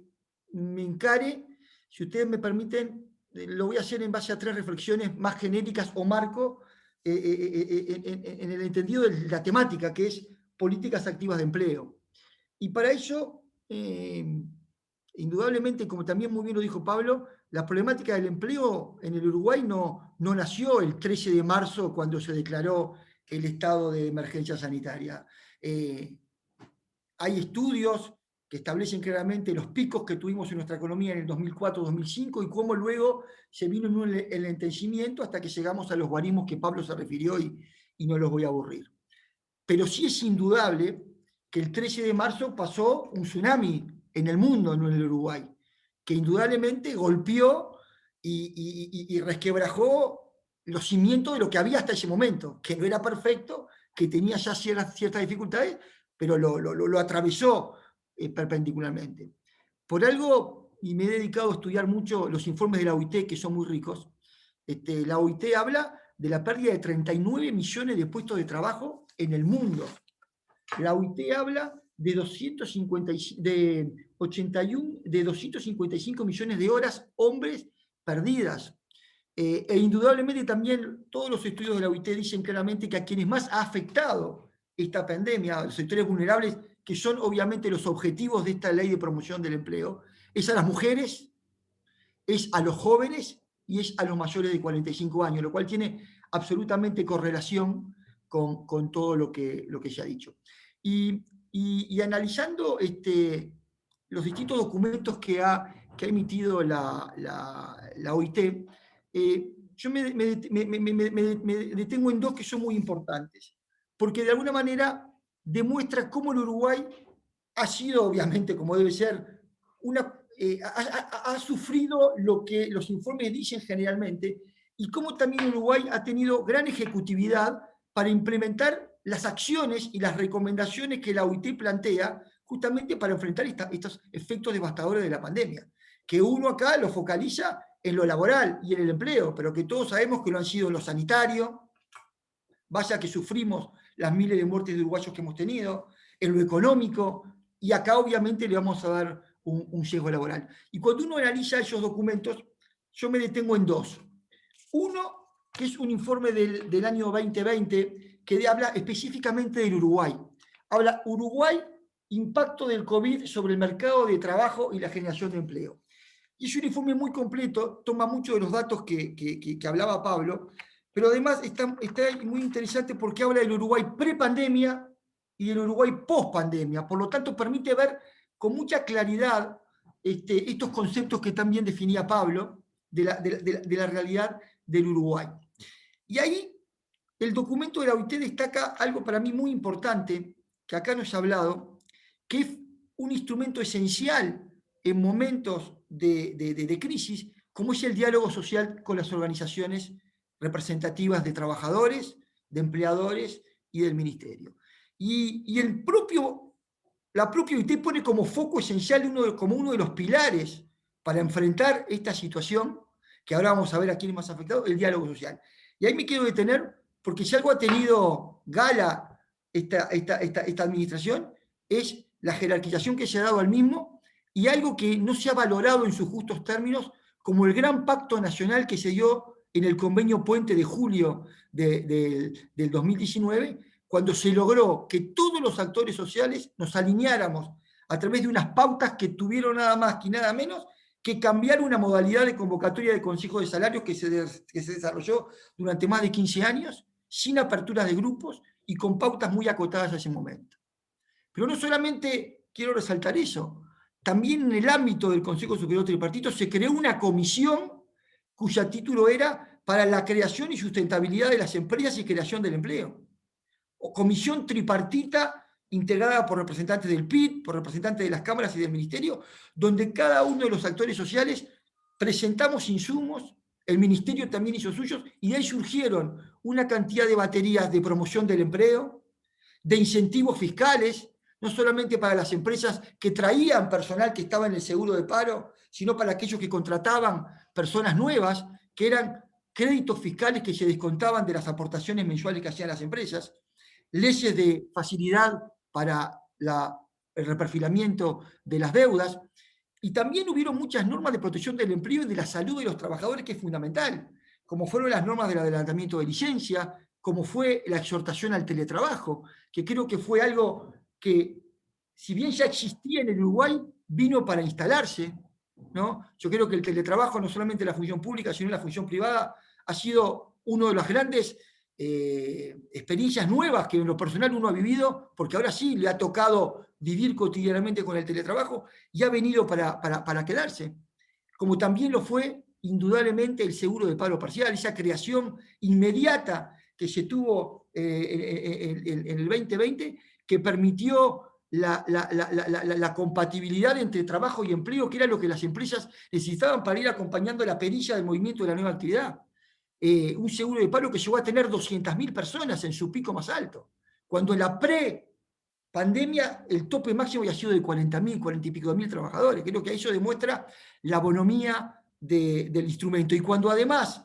S5: me encare, si ustedes me permiten, lo voy a hacer en base a 3 reflexiones más genéricas o marco en el entendido de la temática, que es políticas activas de empleo. Y para ello, indudablemente, como también muy bien lo dijo Pablo, la problemática del empleo en el Uruguay no nació el 13 de marzo cuando se declaró el estado de emergencia sanitaria. Hay estudios que establecen claramente los picos que tuvimos en nuestra economía en el 2004-2005 y cómo luego se vino en un enlentecimiento hasta que llegamos a los guarismos que Pablo se refirió y no los voy a aburrir. Pero sí es indudable que el 13 de marzo pasó un tsunami en el mundo, no en el Uruguay, que indudablemente golpeó y resquebrajó los cimientos de lo que había hasta ese momento, que no era perfecto, que tenía ya ciertas dificultades, pero lo atravesó perpendicularmente. Por algo, y me he dedicado a estudiar mucho los informes de la OIT, que son muy ricos, la OIT habla de la pérdida de 39 millones de puestos de trabajo en el mundo. La OIT habla de 255 millones de horas hombres perdidas. E indudablemente también todos los estudios de la OIT dicen claramente que a quienes más ha afectado esta pandemia, a los sectores vulnerables, que son obviamente los objetivos de esta ley de promoción del empleo, es a las mujeres, es a los jóvenes y es a los mayores de 45 años, lo cual tiene absolutamente correlación con todo lo que se ha dicho. Y analizando los distintos documentos que ha emitido la OIT, yo me detengo en 2 que son muy importantes, porque de alguna manera demuestra cómo el Uruguay ha sido, obviamente, como debe ser, ha sufrido lo que los informes dicen generalmente, y cómo también Uruguay ha tenido gran ejecutividad para implementar las acciones y las recomendaciones que la OIT plantea justamente para enfrentar estos efectos devastadores de la pandemia, que uno acá lo focaliza en lo laboral y en el empleo, pero que todos sabemos que lo han sido en lo sanitario, vaya que sufrimos las miles de muertes de uruguayos que hemos tenido, en lo económico, y acá obviamente le vamos a dar un sesgo laboral. Y cuando uno analiza esos documentos, yo me detengo en dos. Uno, que es un informe del año 2020, que habla específicamente del Uruguay. Habla Uruguay, impacto del COVID sobre el mercado de trabajo y la generación de empleo. Y es un informe muy completo, toma muchos de los datos que hablaba Pablo, pero además está muy interesante porque habla del Uruguay pre-pandemia y del Uruguay post-pandemia. Por lo tanto, permite ver con mucha claridad estos conceptos que también definía Pablo de la realidad del Uruguay. Y ahí el documento de la OIT destaca algo para mí muy importante, que acá no se ha hablado, que es un instrumento esencial en momentos de crisis, como es el diálogo social con las organizaciones representativas de trabajadores, de empleadores y del ministerio. Y la propia OIT pone como foco esencial, como uno de los pilares para enfrentar esta situación, que ahora vamos a ver a quién es más afectado, el diálogo social. Y ahí me quiero detener, porque si algo ha tenido gala esta administración, es la jerarquización que se ha dado al mismo y algo que no se ha valorado en sus justos términos, como el gran pacto nacional que se dio en el convenio Puente de julio del 2019, cuando se logró que todos los actores sociales nos alineáramos a través de unas pautas que tuvieron nada más y nada menos que cambiar una modalidad de convocatoria de Consejo de Salarios que se desarrolló durante más de 15 años, sin aperturas de grupos y con pautas muy acotadas a ese momento. Pero no solamente quiero resaltar eso, también en el ámbito del Consejo Superior Tripartito se creó una comisión cuyo título era para la creación y sustentabilidad de las empresas y creación del empleo. O comisión tripartita integrada por representantes del PIT, por representantes de las cámaras y del ministerio, donde cada uno de los actores sociales presentamos insumos, el ministerio también hizo suyos, y de ahí surgieron una cantidad de baterías de promoción del empleo, de incentivos fiscales, no solamente para las empresas que traían personal que estaba en el seguro de paro, sino para aquellos que contrataban personas nuevas, que eran créditos fiscales que se descontaban de las aportaciones mensuales que hacían las empresas, leyes de facilidad para el reperfilamiento de las deudas, y también hubieron muchas normas de protección del empleo y de la salud de los trabajadores, que es fundamental, como fueron las normas del adelantamiento de licencia, como fue la exhortación al teletrabajo, que creo que fue algo que, si bien ya existía en el Uruguay, vino para instalarse, ¿no? Yo creo que el teletrabajo, no solamente en la función pública, sino en la función privada, ha sido uno de los grandes experiencias nuevas que en lo personal uno ha vivido, porque ahora sí le ha tocado vivir cotidianamente con el teletrabajo y ha venido para quedarse. Como también lo fue indudablemente el seguro de paro parcial, esa creación inmediata que se tuvo en el 2020, que permitió la compatibilidad entre trabajo y empleo, que era lo que las empresas necesitaban para ir acompañando la perilla del movimiento de la nueva actividad. Un seguro de paro que llegó a tener 200.000 personas en su pico más alto, cuando en la pre-pandemia el tope máximo ya ha sido de 40.000, 40 y pico mil trabajadores. Creo que eso demuestra la bonomía del instrumento. Y cuando además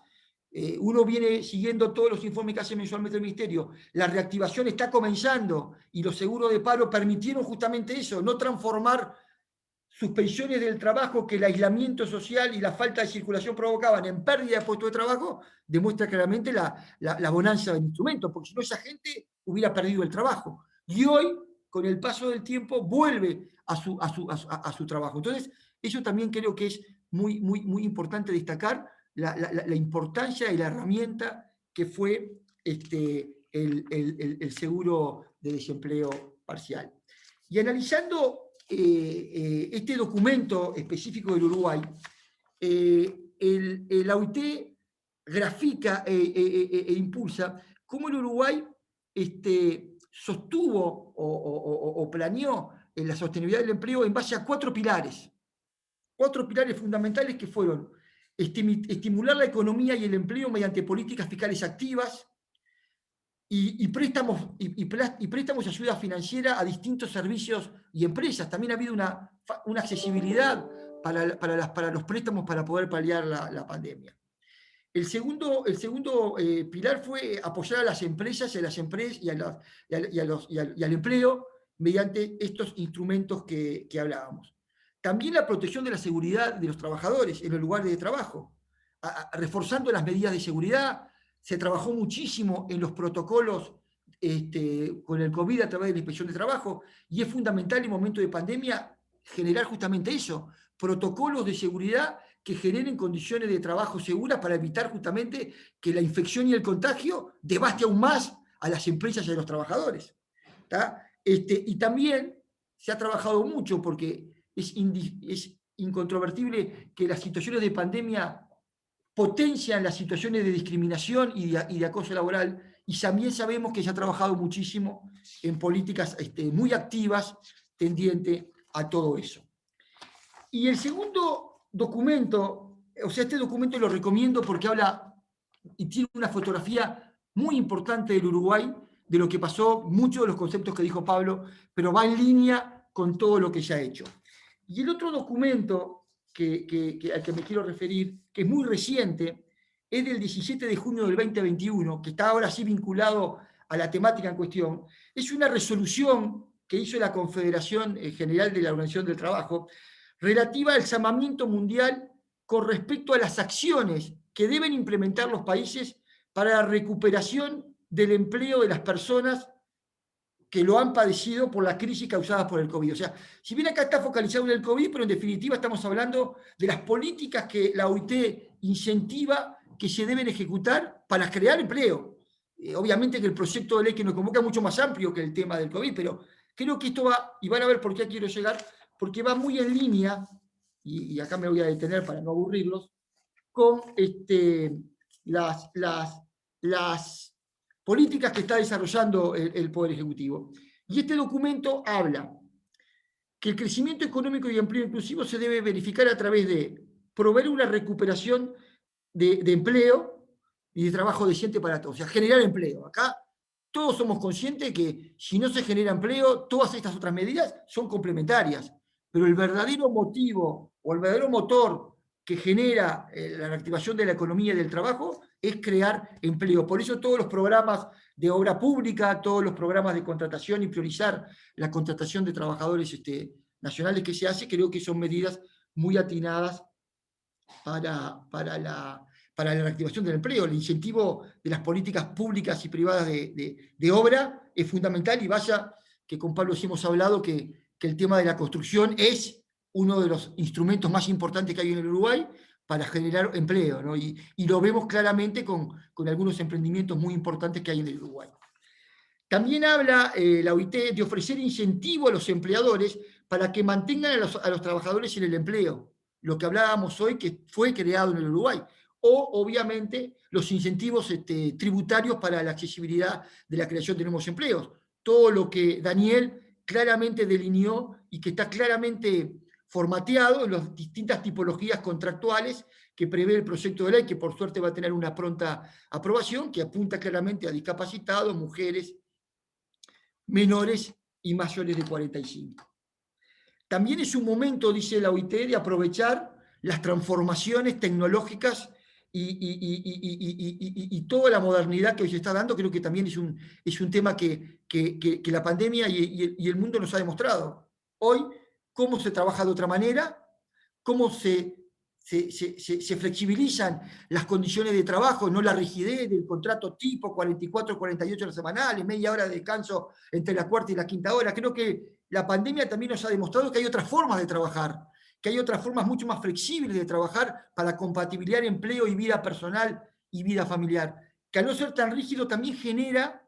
S5: uno viene siguiendo todos los informes que hace mensualmente el Ministerio, la reactivación está comenzando y los seguros de paro permitieron justamente eso, no transformar suspensiones del trabajo que el aislamiento social y la falta de circulación provocaban en pérdida de puestos de trabajo, demuestra claramente la bonanza del instrumento, porque si no esa gente hubiera perdido el trabajo. Y hoy, con el paso del tiempo, vuelve a su trabajo. Entonces, eso también creo que es muy, muy, muy importante destacar la importancia y la herramienta que fue el seguro de desempleo parcial. Y analizando este documento específico del Uruguay, la OIT grafica e impulsa cómo el Uruguay sostuvo o planeó la sostenibilidad del empleo en base a cuatro pilares fundamentales que fueron estimular la economía y el empleo mediante políticas fiscales activas, y préstamos y ayuda financiera a distintos servicios y empresas. También ha habido una accesibilidad para los préstamos para poder paliar la pandemia. El segundo pilar fue apoyar a las empresas y al empleo mediante estos instrumentos que hablábamos. También la protección de la seguridad de los trabajadores en los lugares de trabajo, reforzando las medidas de seguridad. Se trabajó muchísimo en los protocolos con el COVID a través de la inspección de trabajo, y es fundamental en momento de pandemia generar justamente eso, protocolos de seguridad que generen condiciones de trabajo seguras para evitar justamente que la infección y el contagio devaste aún más a las empresas y a los trabajadores. Y también se ha trabajado mucho porque es incontrovertible que las situaciones de pandemia potencian las situaciones de discriminación y de acoso laboral, y también sabemos que se ha trabajado muchísimo en políticas muy activas tendiente a todo eso. Y el segundo documento, o sea, este documento lo recomiendo porque habla y tiene una fotografía muy importante del Uruguay, de lo que pasó, muchos de los conceptos que dijo Pablo, pero va en línea con todo lo que se ha hecho. Y el otro documento al que me quiero referir, que es muy reciente, es del 17 de junio del 2021, que está ahora sí vinculado a la temática en cuestión. Es una resolución que hizo la Confederación General de la Organización del Trabajo relativa al llamamiento mundial con respecto a las acciones que deben implementar los países para la recuperación del empleo de las personas que lo han padecido por la crisis causada por el COVID. O sea, si bien acá está focalizado en el COVID, pero en definitiva estamos hablando de las políticas que la OIT incentiva que se deben ejecutar para crear empleo. Obviamente que el proyecto de ley que nos convoca es mucho más amplio que el tema del COVID, pero creo que esto va, y van a ver por qué quiero llegar, porque va muy en línea, y acá me voy a detener para no aburrirlos, con las políticas que está desarrollando el Poder Ejecutivo. Y este documento habla que el crecimiento económico y empleo inclusivo se debe verificar a través de proveer una recuperación de empleo y de trabajo decente para todos, o sea, generar empleo. Acá todos somos conscientes de que si no se genera empleo, todas estas otras medidas son complementarias, pero el verdadero motivo o el verdadero motor que genera la reactivación de la economía y del trabajo es crear empleo. Por eso todos los programas de obra pública, todos los programas de contratación y priorizar la contratación de trabajadores nacionales que se hace, creo que son medidas muy atinadas para la reactivación del empleo. El incentivo de las políticas públicas y privadas de obra es fundamental, y vaya que con Pablo sí hemos hablado que el tema de la construcción es uno de los instrumentos más importantes que hay en el Uruguay para generar empleo, ¿no? Y lo vemos claramente con algunos emprendimientos muy importantes que hay en el Uruguay. También habla la OIT de ofrecer incentivo a los empleadores para que mantengan a los trabajadores en el empleo, lo que hablábamos hoy que fue creado en el Uruguay, o obviamente los incentivos tributarios para la accesibilidad de la creación de nuevos empleos. Todo lo que Daniel claramente delineó y que está claramente formateado en las distintas tipologías contractuales que prevé el proyecto de ley, que por suerte va a tener una pronta aprobación, que apunta claramente a discapacitados, mujeres, menores y mayores de 45. También es un momento, dice la OIT, de aprovechar las transformaciones tecnológicas y toda la modernidad que hoy se está dando. Creo que también es un tema que la pandemia y el mundo nos ha demostrado. Hoy, cómo se trabaja de otra manera, cómo se flexibilizan las condiciones de trabajo, no la rigidez del contrato tipo 44, 48 horas semanales, media hora de descanso entre la cuarta y la quinta hora. Creo que la pandemia también nos ha demostrado que hay otras formas de trabajar, que hay otras formas mucho más flexibles de trabajar para compatibilizar empleo y vida personal y vida familiar, que al no ser tan rígido también genera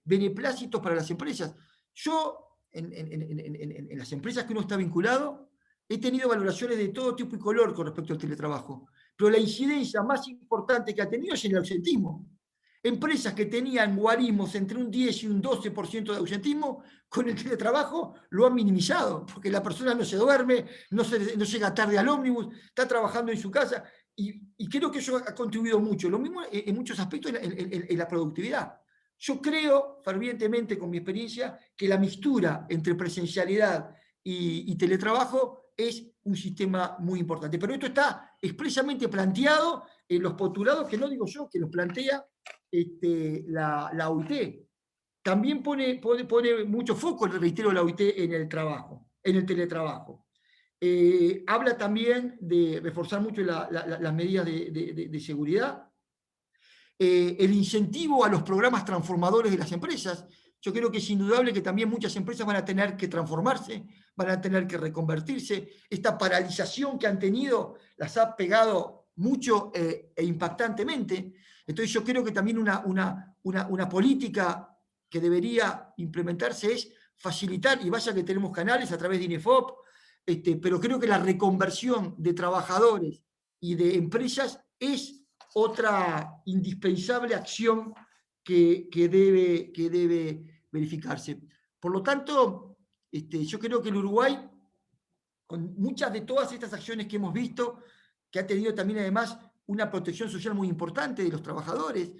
S5: beneplácitos para las empresas. Yo, en las empresas que uno está vinculado, he tenido valoraciones de todo tipo y color con respecto al teletrabajo, pero la incidencia más importante que ha tenido es en el ausentismo. Empresas que tenían guarismos entre un 10 y un 12% de ausentismo, con el teletrabajo lo han minimizado, porque la persona no se duerme, no llega tarde al ómnibus, está trabajando en su casa, y creo que eso ha contribuido mucho. Lo mismo en muchos aspectos en la productividad. Yo creo fervientemente, con mi experiencia, que la mixtura entre presencialidad y teletrabajo es un sistema muy importante. Pero esto está expresamente planteado en los postulados, que no digo yo, que los plantea la OIT. también pone mucho foco, reitero, la OIT en el trabajo, en el teletrabajo. Habla también de reforzar mucho las medidas de seguridad, el incentivo a los programas transformadores de las empresas. Yo creo que es indudable que también muchas empresas van a tener que transformarse, van a tener que reconvertirse. Esta paralización que han tenido las ha pegado mucho e impactantemente. Entonces yo creo que también una política que debería implementarse es facilitar, y vaya que tenemos canales a través de INEFOP, pero creo que la reconversión de trabajadores y de empresas es otra indispensable acción que debe verificarse. Por lo tanto, yo creo que el Uruguay, con muchas de todas estas acciones que hemos visto, que ha tenido también además una protección social muy importante de los trabajadores,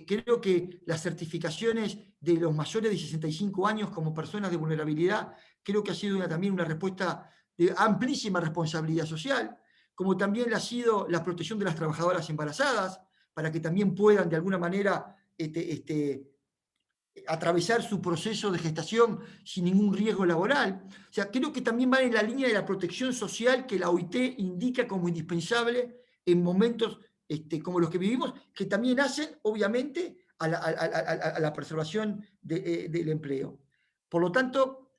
S5: creo que las certificaciones de los mayores de 65 años como personas de vulnerabilidad, creo que ha sido también una respuesta de amplísima responsabilidad social, como también ha sido la protección de las trabajadoras embarazadas, para que también puedan de alguna manera atravesar su proceso de gestación sin ningún riesgo laboral. O sea, creo que también va en la línea de la protección social que la OIT indica como indispensable en momentos como los que vivimos, que también hacen, obviamente, a la preservación del empleo. Por lo tanto,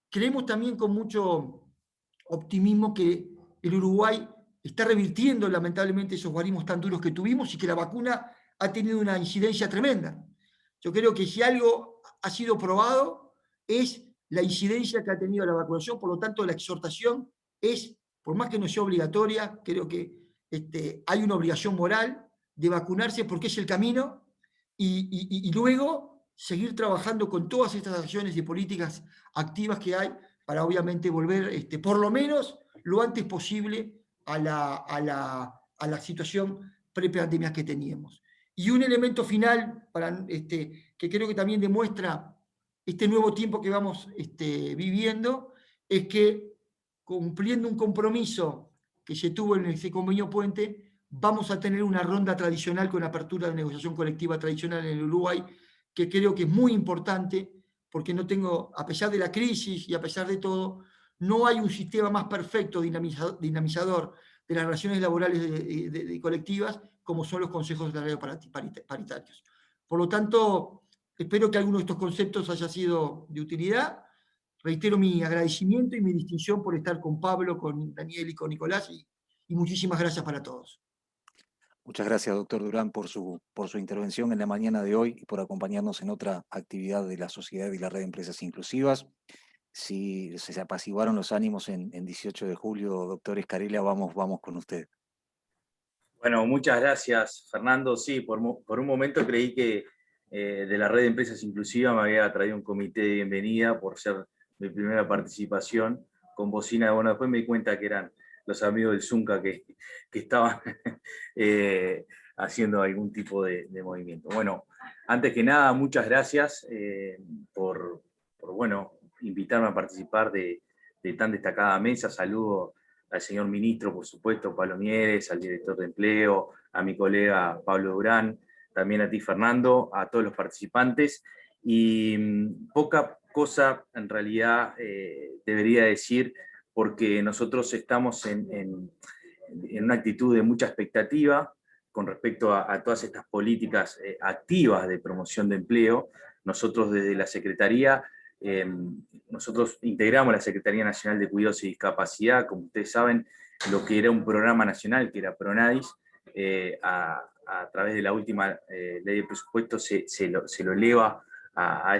S5: creemos también con mucho optimismo que el Uruguay está revirtiendo lamentablemente esos guarismos tan duros que tuvimos y que la vacuna ha tenido una incidencia tremenda. Yo creo que si algo ha sido probado es la incidencia que ha tenido la vacunación, por lo tanto la exhortación es, por más que no sea obligatoria, creo que hay una obligación moral de vacunarse porque es el camino y luego seguir trabajando con todas estas acciones y políticas activas que hay para obviamente volver por lo menos lo antes posible a la situación pre-pandemia que teníamos. Y un elemento final que creo que también demuestra este nuevo tiempo que vamos viviendo es que cumpliendo un compromiso que se tuvo en ese convenio puente, vamos a tener una ronda tradicional con apertura de negociación colectiva tradicional en el Uruguay, que creo que es muy importante, porque no tengo, a pesar de la crisis y a pesar de todo, no hay un sistema más perfecto dinamizador de las relaciones laborales de colectivas como son los consejos de salario paritarios. Por lo tanto, espero que alguno de estos conceptos haya sido de utilidad. Reitero mi agradecimiento y mi distinción por estar con Pablo, con Daniel y con Nicolás, y muchísimas gracias para todos.
S1: Muchas gracias, doctor Durán, por su intervención en la mañana de hoy y por acompañarnos en otra actividad de la Sociedad y la Red de Empresas Inclusivas. Si se apaciguaron los ánimos en 18 de julio, doctor Escarella, vamos con usted.
S4: Bueno, muchas gracias, Fernando. Sí, por un momento creí que de la Red de Empresas Inclusivas me había traído un comité de bienvenida por ser mi primera participación con bocina. Bueno, después me di cuenta que eran los amigos del Zunca que estaban haciendo algún tipo de movimiento. Bueno, antes que nada, muchas gracias por invitarme a participar de tan destacada mesa. Saludo al señor ministro, por supuesto, Pablo Mieres, al director de empleo, a mi colega Pablo Durán, también a ti, Fernando, a todos los participantes. Y poca cosa, en realidad, debería decir, porque nosotros estamos en una actitud de mucha expectativa con respecto a todas estas políticas activas de promoción de empleo. Nosotros desde la Secretaría, nosotros integramos la Secretaría Nacional de Cuidados y Discapacidad, como ustedes saben, lo que era un programa nacional, que era PRONADIS, a través de la última ley de presupuesto se lo eleva a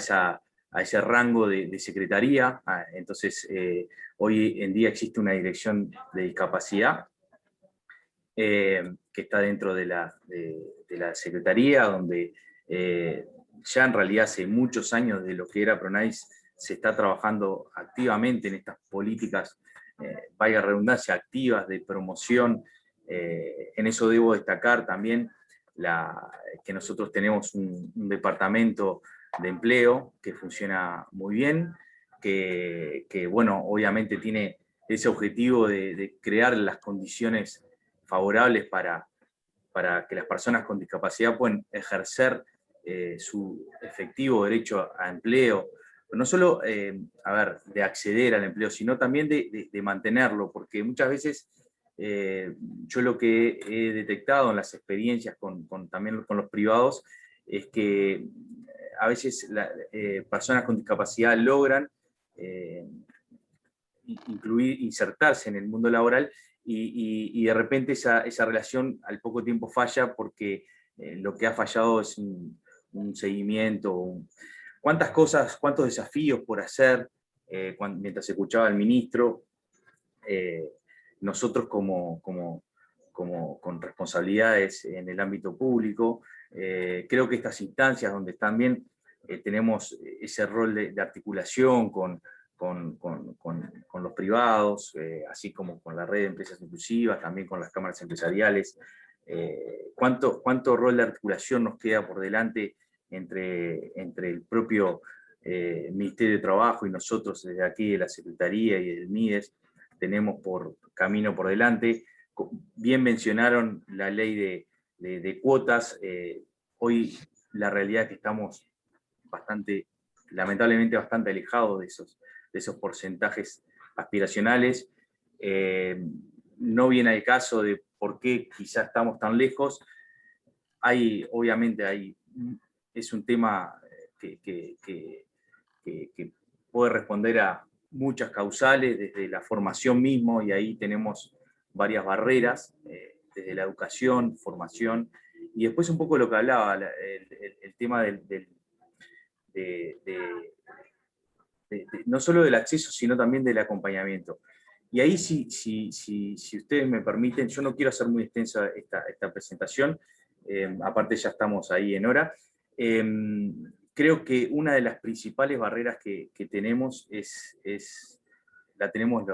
S4: ese rango de secretaría. Entonces, hoy en día existe una dirección de discapacidad que está dentro de la Secretaría, donde ya en realidad hace muchos años de lo que era PRONADIS se está trabajando activamente en estas políticas, valga redundancia, activas de promoción. En eso debo destacar también que nosotros tenemos un departamento de empleo que funciona muy bien, que bueno, obviamente tiene ese objetivo de crear las condiciones favorables para que las personas con discapacidad puedan ejercer su efectivo derecho a empleo, no solo de acceder al empleo, sino también de mantenerlo, porque muchas veces yo lo que he detectado en las experiencias también con los privados es que a veces personas con discapacidad logran insertarse en el mundo laboral y de repente esa relación al poco tiempo falla porque lo que ha fallado es un seguimiento. ¿Cuántos desafíos por hacer? Mientras escuchaba al ministro, nosotros con responsabilidades en el ámbito público, creo que estas instancias donde también tenemos ese rol de articulación con los privados, así como con la red de empresas inclusivas, también con las cámaras empresariales, ¿cuánto rol de articulación nos queda por delante entre el propio Ministerio de Trabajo y nosotros desde aquí de la Secretaría y del MIDES? Tenemos camino por delante. Bien mencionaron la ley de cuotas. Hoy la realidad es que estamos lamentablemente bastante alejados de esos porcentajes aspiracionales. No viene al caso de por qué quizás estamos tan lejos. Obviamente es un tema que puede responder a muchas causales, desde la formación mismo, y ahí tenemos varias barreras, desde la educación, formación, y después un poco lo que hablaba, el tema no solo del acceso, sino también del acompañamiento. Y ahí, si ustedes me permiten, yo no quiero hacer muy extensa esta presentación, aparte ya estamos ahí en hora. Creo que una de las principales barreras que tenemos la tenemos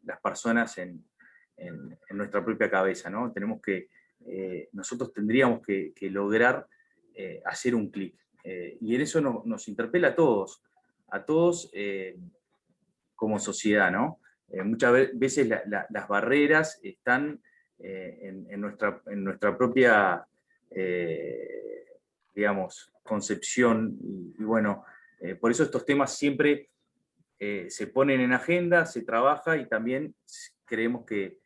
S4: las personas en nuestra propia cabeza, ¿no? Nosotros tendríamos que lograr hacer un clic. Y en eso nos interpela a todos como sociedad, ¿no? Muchas veces las barreras están en nuestra propia, digamos, concepción, y bueno, por eso estos temas siempre se ponen en agenda, se trabaja, y también creemos que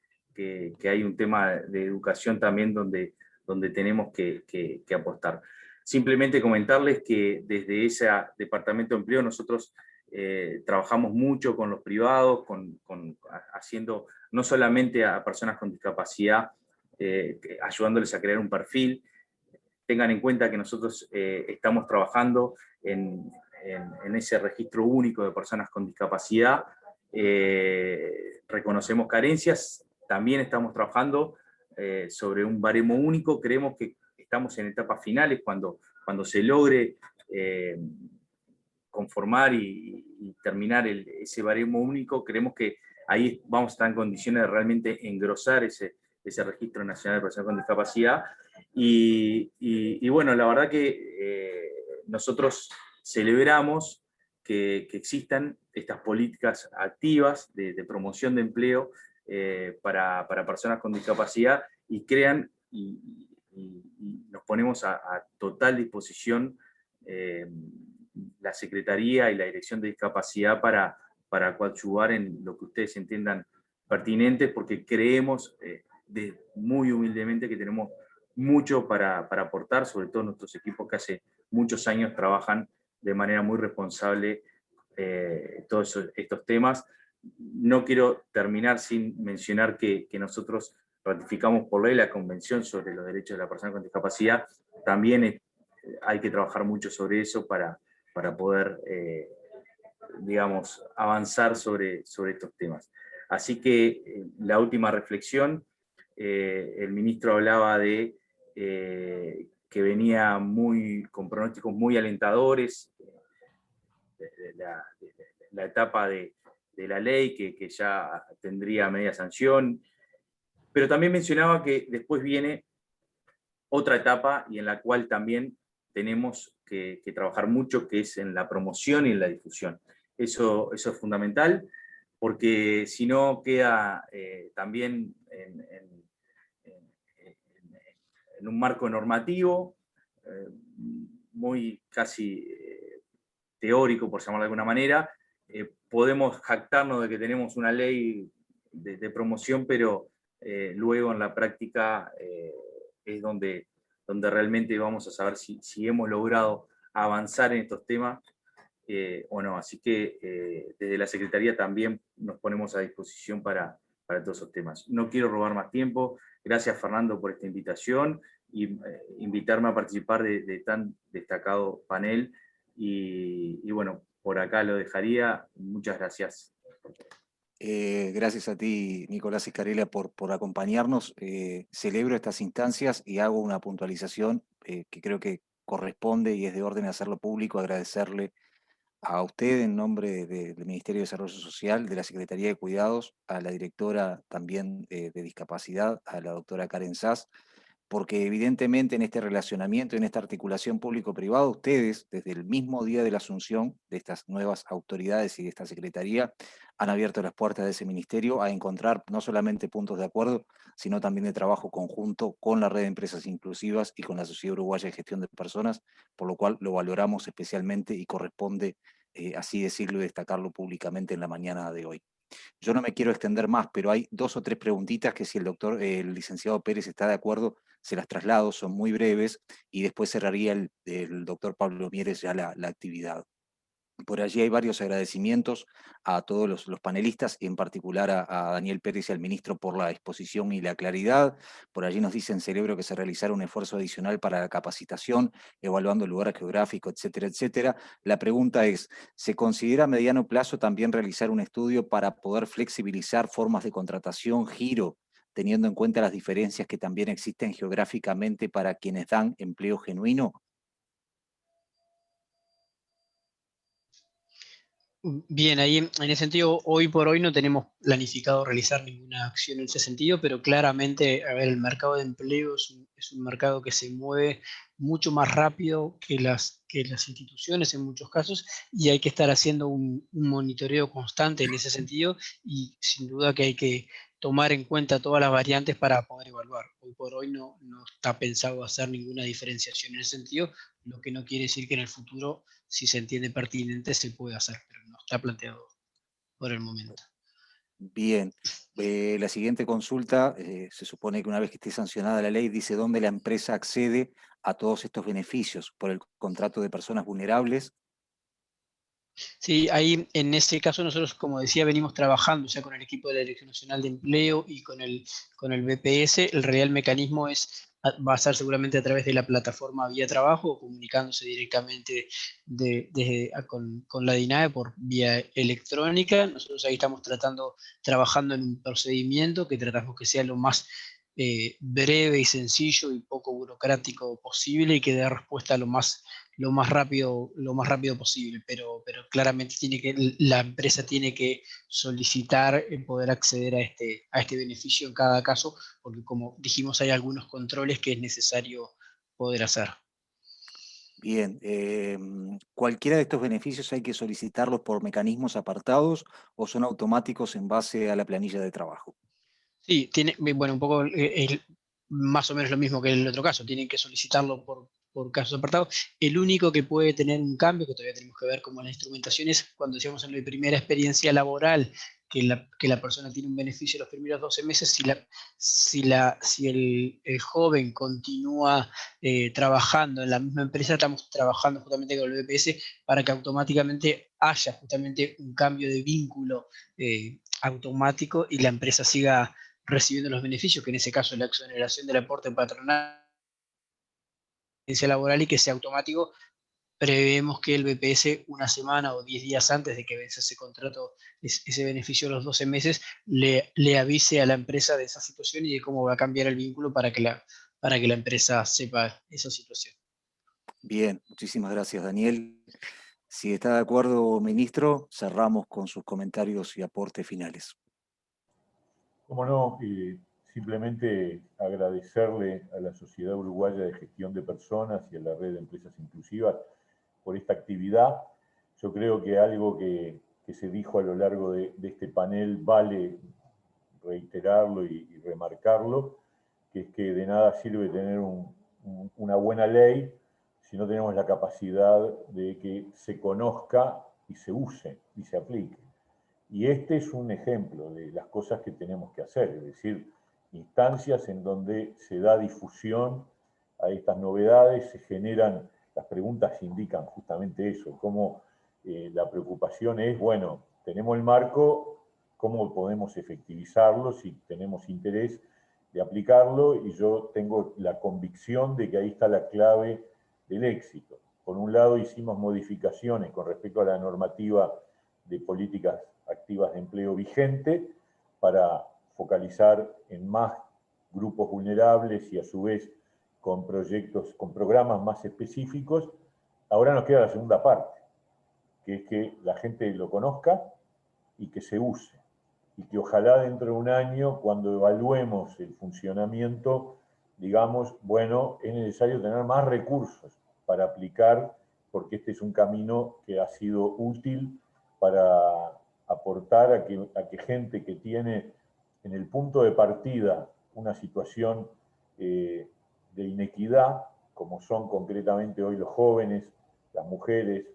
S4: hay un tema de educación también donde tenemos que apostar. Simplemente comentarles que desde ese Departamento de Empleo nosotros trabajamos mucho con los privados, haciendo no solamente a personas con discapacidad, ayudándoles a crear un perfil. Tengan en cuenta que nosotros estamos trabajando en ese registro único de personas con discapacidad. Reconocemos carencias, también estamos trabajando sobre un baremo único. Creemos que estamos en etapas finales cuando se logre conformar y terminar ese baremo único. Creemos que ahí vamos a estar en condiciones de realmente engrosar ese Registro Nacional de Personas con Discapacidad. Y bueno, la verdad que nosotros celebramos que existan estas políticas activas de promoción de empleo para personas con discapacidad, y crean y nos ponemos a total disposición la Secretaría y la Dirección de Discapacidad para coadyuvar en lo que ustedes entiendan pertinente, porque creemos muy humildemente que tenemos mucho para aportar, sobre todo nuestros equipos que hace muchos años trabajan de manera muy responsable todos estos temas. No quiero terminar sin mencionar que nosotros ratificamos por ley la Convención sobre los Derechos de la Persona con Discapacidad. También hay que trabajar mucho sobre eso para poder, digamos, avanzar sobre estos temas. Así que la última reflexión, el ministro hablaba de que venía con pronósticos muy alentadores, de la etapa de la ley, que ya tendría media sanción, pero también mencionaba que después viene otra etapa, y en la cual también tenemos que trabajar mucho, que es en la promoción y en la difusión. Eso es fundamental, porque si no queda también en un marco normativo muy casi teórico, por llamarlo de alguna manera. Podemos jactarnos de que tenemos una ley de promoción, pero luego en la práctica es donde realmente vamos a saber si hemos logrado avanzar en estos temas o no. Así que desde la Secretaría también nos ponemos a disposición para todos esos temas. No quiero robar más tiempo. Gracias, Fernando, por esta invitación y invitarme a participar de tan destacado panel. Y bueno, por acá lo dejaría. Muchas gracias.
S1: Gracias a ti, Nicolás Escarella, por acompañarnos. Celebro estas instancias y hago una puntualización que creo que corresponde y es de orden hacerlo público, agradecerle a usted en nombre del Ministerio de Desarrollo Social, de la Secretaría de Cuidados, a la directora también de Discapacidad, a la doctora Karen Sass, porque evidentemente en este relacionamiento, en esta articulación público-privado, ustedes, desde el mismo día de la asunción de estas nuevas autoridades y de esta Secretaría, han abierto las puertas de ese ministerio a encontrar no solamente puntos de acuerdo, sino también de trabajo conjunto con la red de empresas inclusivas y con la Sociedad Uruguaya de Gestión de Personas, por lo cual lo valoramos especialmente y corresponde así decirlo y destacarlo públicamente en la mañana de hoy. Yo no me quiero extender más, pero hay 2 o 3 preguntitas que si el licenciado Pérez está de acuerdo, se las traslado, son muy breves, y después cerraría el doctor Pablo Mieres ya la actividad. Por allí hay varios agradecimientos a todos los panelistas, y en particular a Daniel Pérez y al ministro por la exposición y la claridad. Por allí nos dicen, celebro que se realizara un esfuerzo adicional para la capacitación, evaluando el lugar geográfico, etcétera, etcétera. La pregunta es, ¿se considera a mediano plazo también realizar un estudio para poder flexibilizar formas de contratación, giro, teniendo en cuenta las diferencias que también existen geográficamente para quienes dan empleo genuino?
S3: Bien, ahí en ese sentido, hoy por hoy no tenemos planificado realizar ninguna acción en ese sentido, pero claramente, a ver, el mercado de empleo es un mercado que se mueve mucho más rápido que las instituciones en muchos casos, y hay que estar haciendo un monitoreo constante en ese sentido, y sin duda que hay que tomar en cuenta todas las variantes para poder evaluar. Hoy por hoy no está pensado hacer ninguna diferenciación en ese sentido, lo que no quiere decir que en el futuro, si se entiende pertinente, se puede hacer, pero no está planteado por el momento.
S1: Bien, la siguiente consulta, se supone que una vez que esté sancionada la ley, dice dónde la empresa accede a todos estos beneficios, por el contrato de personas vulnerables.
S3: Sí, ahí en ese caso nosotros, como decía, venimos trabajando ya con el equipo de la Dirección Nacional de Empleo y con el BPS. El real mecanismo va a ser seguramente a través de la plataforma Vía Trabajo, o comunicándose directamente con la DINAE por vía electrónica. Nosotros ahí estamos trabajando en un procedimiento que tratamos que sea lo más breve y sencillo y poco burocrático posible, y que dé respuesta lo más rápido posible, pero claramente la empresa tiene que solicitar poder acceder a este beneficio en cada caso, porque como dijimos, hay algunos controles que es necesario poder hacer.
S1: Bien, ¿cualquiera de estos beneficios hay que solicitarlos por mecanismos apartados o son automáticos en base a la planilla de trabajo?
S3: Sí, bueno, un poco más o menos lo mismo que en el otro caso, tienen que solicitarlo por casos apartados. El único que puede tener un cambio, que todavía tenemos que ver cómo la instrumentación es, cuando decíamos en la primera experiencia laboral, que la persona tiene un beneficio los primeros 12 meses, si el joven continúa trabajando en la misma empresa, estamos trabajando justamente con el BPS para que automáticamente haya justamente un cambio de vínculo automático, y la empresa siga recibiendo los beneficios, que en ese caso es la exoneración del aporte patronal laboral, y que sea automático. Prevemos que el BPS, una semana o 10 días antes de que vence ese contrato, ese beneficio de los 12 meses, le avise a la empresa de esa situación y de cómo va a cambiar el vínculo para que la empresa sepa esa situación.
S1: Bien, muchísimas gracias, Daniel. Si está de acuerdo, ministro, cerramos con sus comentarios y aportes finales.
S2: Cómo no, simplemente agradecerle a la Sociedad Uruguaya de Gestión de Personas y a la Red de Empresas Inclusivas por esta actividad. Yo creo que algo que se dijo a lo largo de este panel vale reiterarlo y remarcarlo, que es que de nada sirve tener una buena ley si no tenemos la capacidad de que se conozca y se use y se aplique. Y este es un ejemplo de las cosas que tenemos que hacer, es decir, instancias en donde se da difusión a estas novedades, se generan, las preguntas indican justamente eso, cómo la preocupación es, bueno, tenemos el marco, cómo podemos efectivizarlo si tenemos interés de aplicarlo, y yo tengo la convicción de que ahí está la clave del éxito. Por un lado, hicimos modificaciones con respecto a la normativa de políticas activas de empleo vigente para focalizar en más grupos vulnerables y a su vez con proyectos, con programas más específicos. Ahora nos queda la segunda parte, que es que la gente lo conozca y que se use. Y que ojalá dentro de un año, cuando evaluemos el funcionamiento, digamos, bueno, es necesario tener más recursos para aplicar, porque este es un camino que ha sido útil para aportar a que gente que tiene en el punto de partida una situación de inequidad, como son concretamente hoy los jóvenes, las mujeres,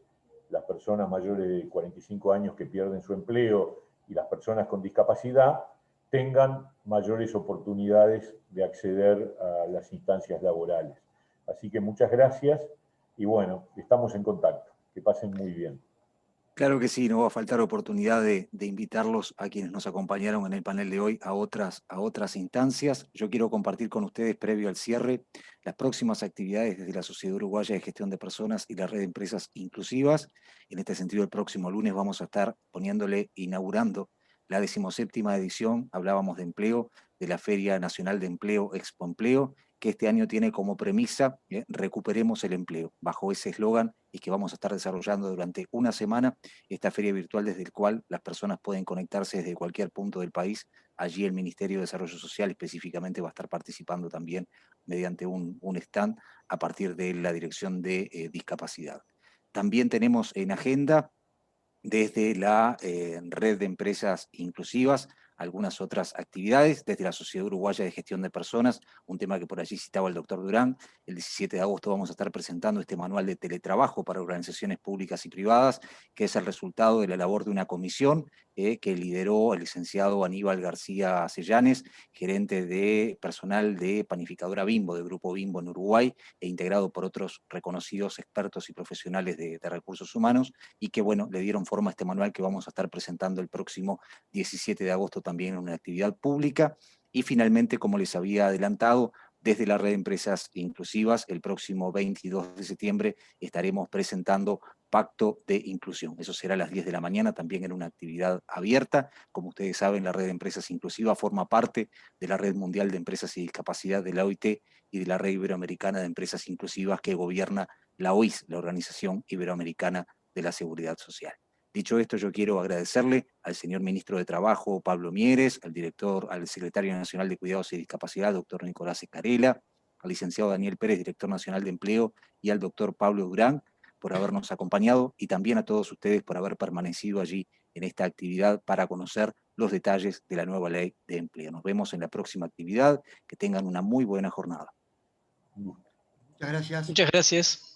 S2: las personas mayores de 45 años que pierden su empleo y las personas con discapacidad, tengan mayores oportunidades de acceder a las instancias laborales. Así que muchas gracias y bueno, estamos en contacto. Que pasen muy bien.
S1: Claro que sí, no va a faltar oportunidad de invitarlos a quienes nos acompañaron en el panel de hoy a otras instancias. Yo quiero compartir con ustedes, previo al cierre, las próximas actividades desde la Sociedad Uruguaya de Gestión de Personas y la Red de Empresas Inclusivas. En este sentido, el próximo lunes vamos a estar inaugurando la 17ª edición, hablábamos de empleo, de la Feria Nacional de Empleo, Expo Empleo, que este año tiene como premisa recuperemos el empleo, bajo ese eslogan, y que vamos a estar desarrollando durante una semana esta feria virtual desde la cual las personas pueden conectarse desde cualquier punto del país. Allí el Ministerio de Desarrollo Social específicamente va a estar participando también mediante un stand a partir de la Dirección de Discapacidad. También tenemos en agenda desde la Red de Empresas Inclusivas algunas otras actividades, desde la Sociedad Uruguaya de Gestión de Personas, un tema que por allí citaba el doctor Durán. El 17 de agosto vamos a estar presentando este manual de teletrabajo para organizaciones públicas y privadas, que es el resultado de la labor de una comisión que lideró el licenciado Aníbal García Sellanes, gerente de personal de panificadora Bimbo, de Grupo Bimbo en Uruguay, e integrado por otros reconocidos expertos y profesionales de recursos humanos, y que, bueno, le dieron forma a este manual que vamos a estar presentando el próximo 17 de agosto también en una actividad pública. Y finalmente, como les había adelantado, desde la Red de Empresas Inclusivas, el próximo 22 de septiembre estaremos presentando Pacto de Inclusión. Eso será a las 10 de la mañana, también en una actividad abierta. Como ustedes saben, la Red de Empresas Inclusivas forma parte de la Red Mundial de Empresas y Discapacidad de la OIT y de la Red Iberoamericana de Empresas Inclusivas que gobierna la OIS, la Organización Iberoamericana de la Seguridad Social. Dicho esto, yo quiero agradecerle al señor ministro de Trabajo, Pablo Mieres, al secretario nacional de Cuidados y Discapacidad, doctor Nicolás Escarela, al licenciado Daniel Pérez, director nacional de Empleo, y al doctor Pablo Durán por habernos acompañado, y también a todos ustedes por haber permanecido allí en esta actividad para conocer los detalles de la nueva ley de empleo. Nos vemos en la próxima actividad. Que tengan una muy buena jornada.
S5: Muchas gracias.
S3: Muchas gracias.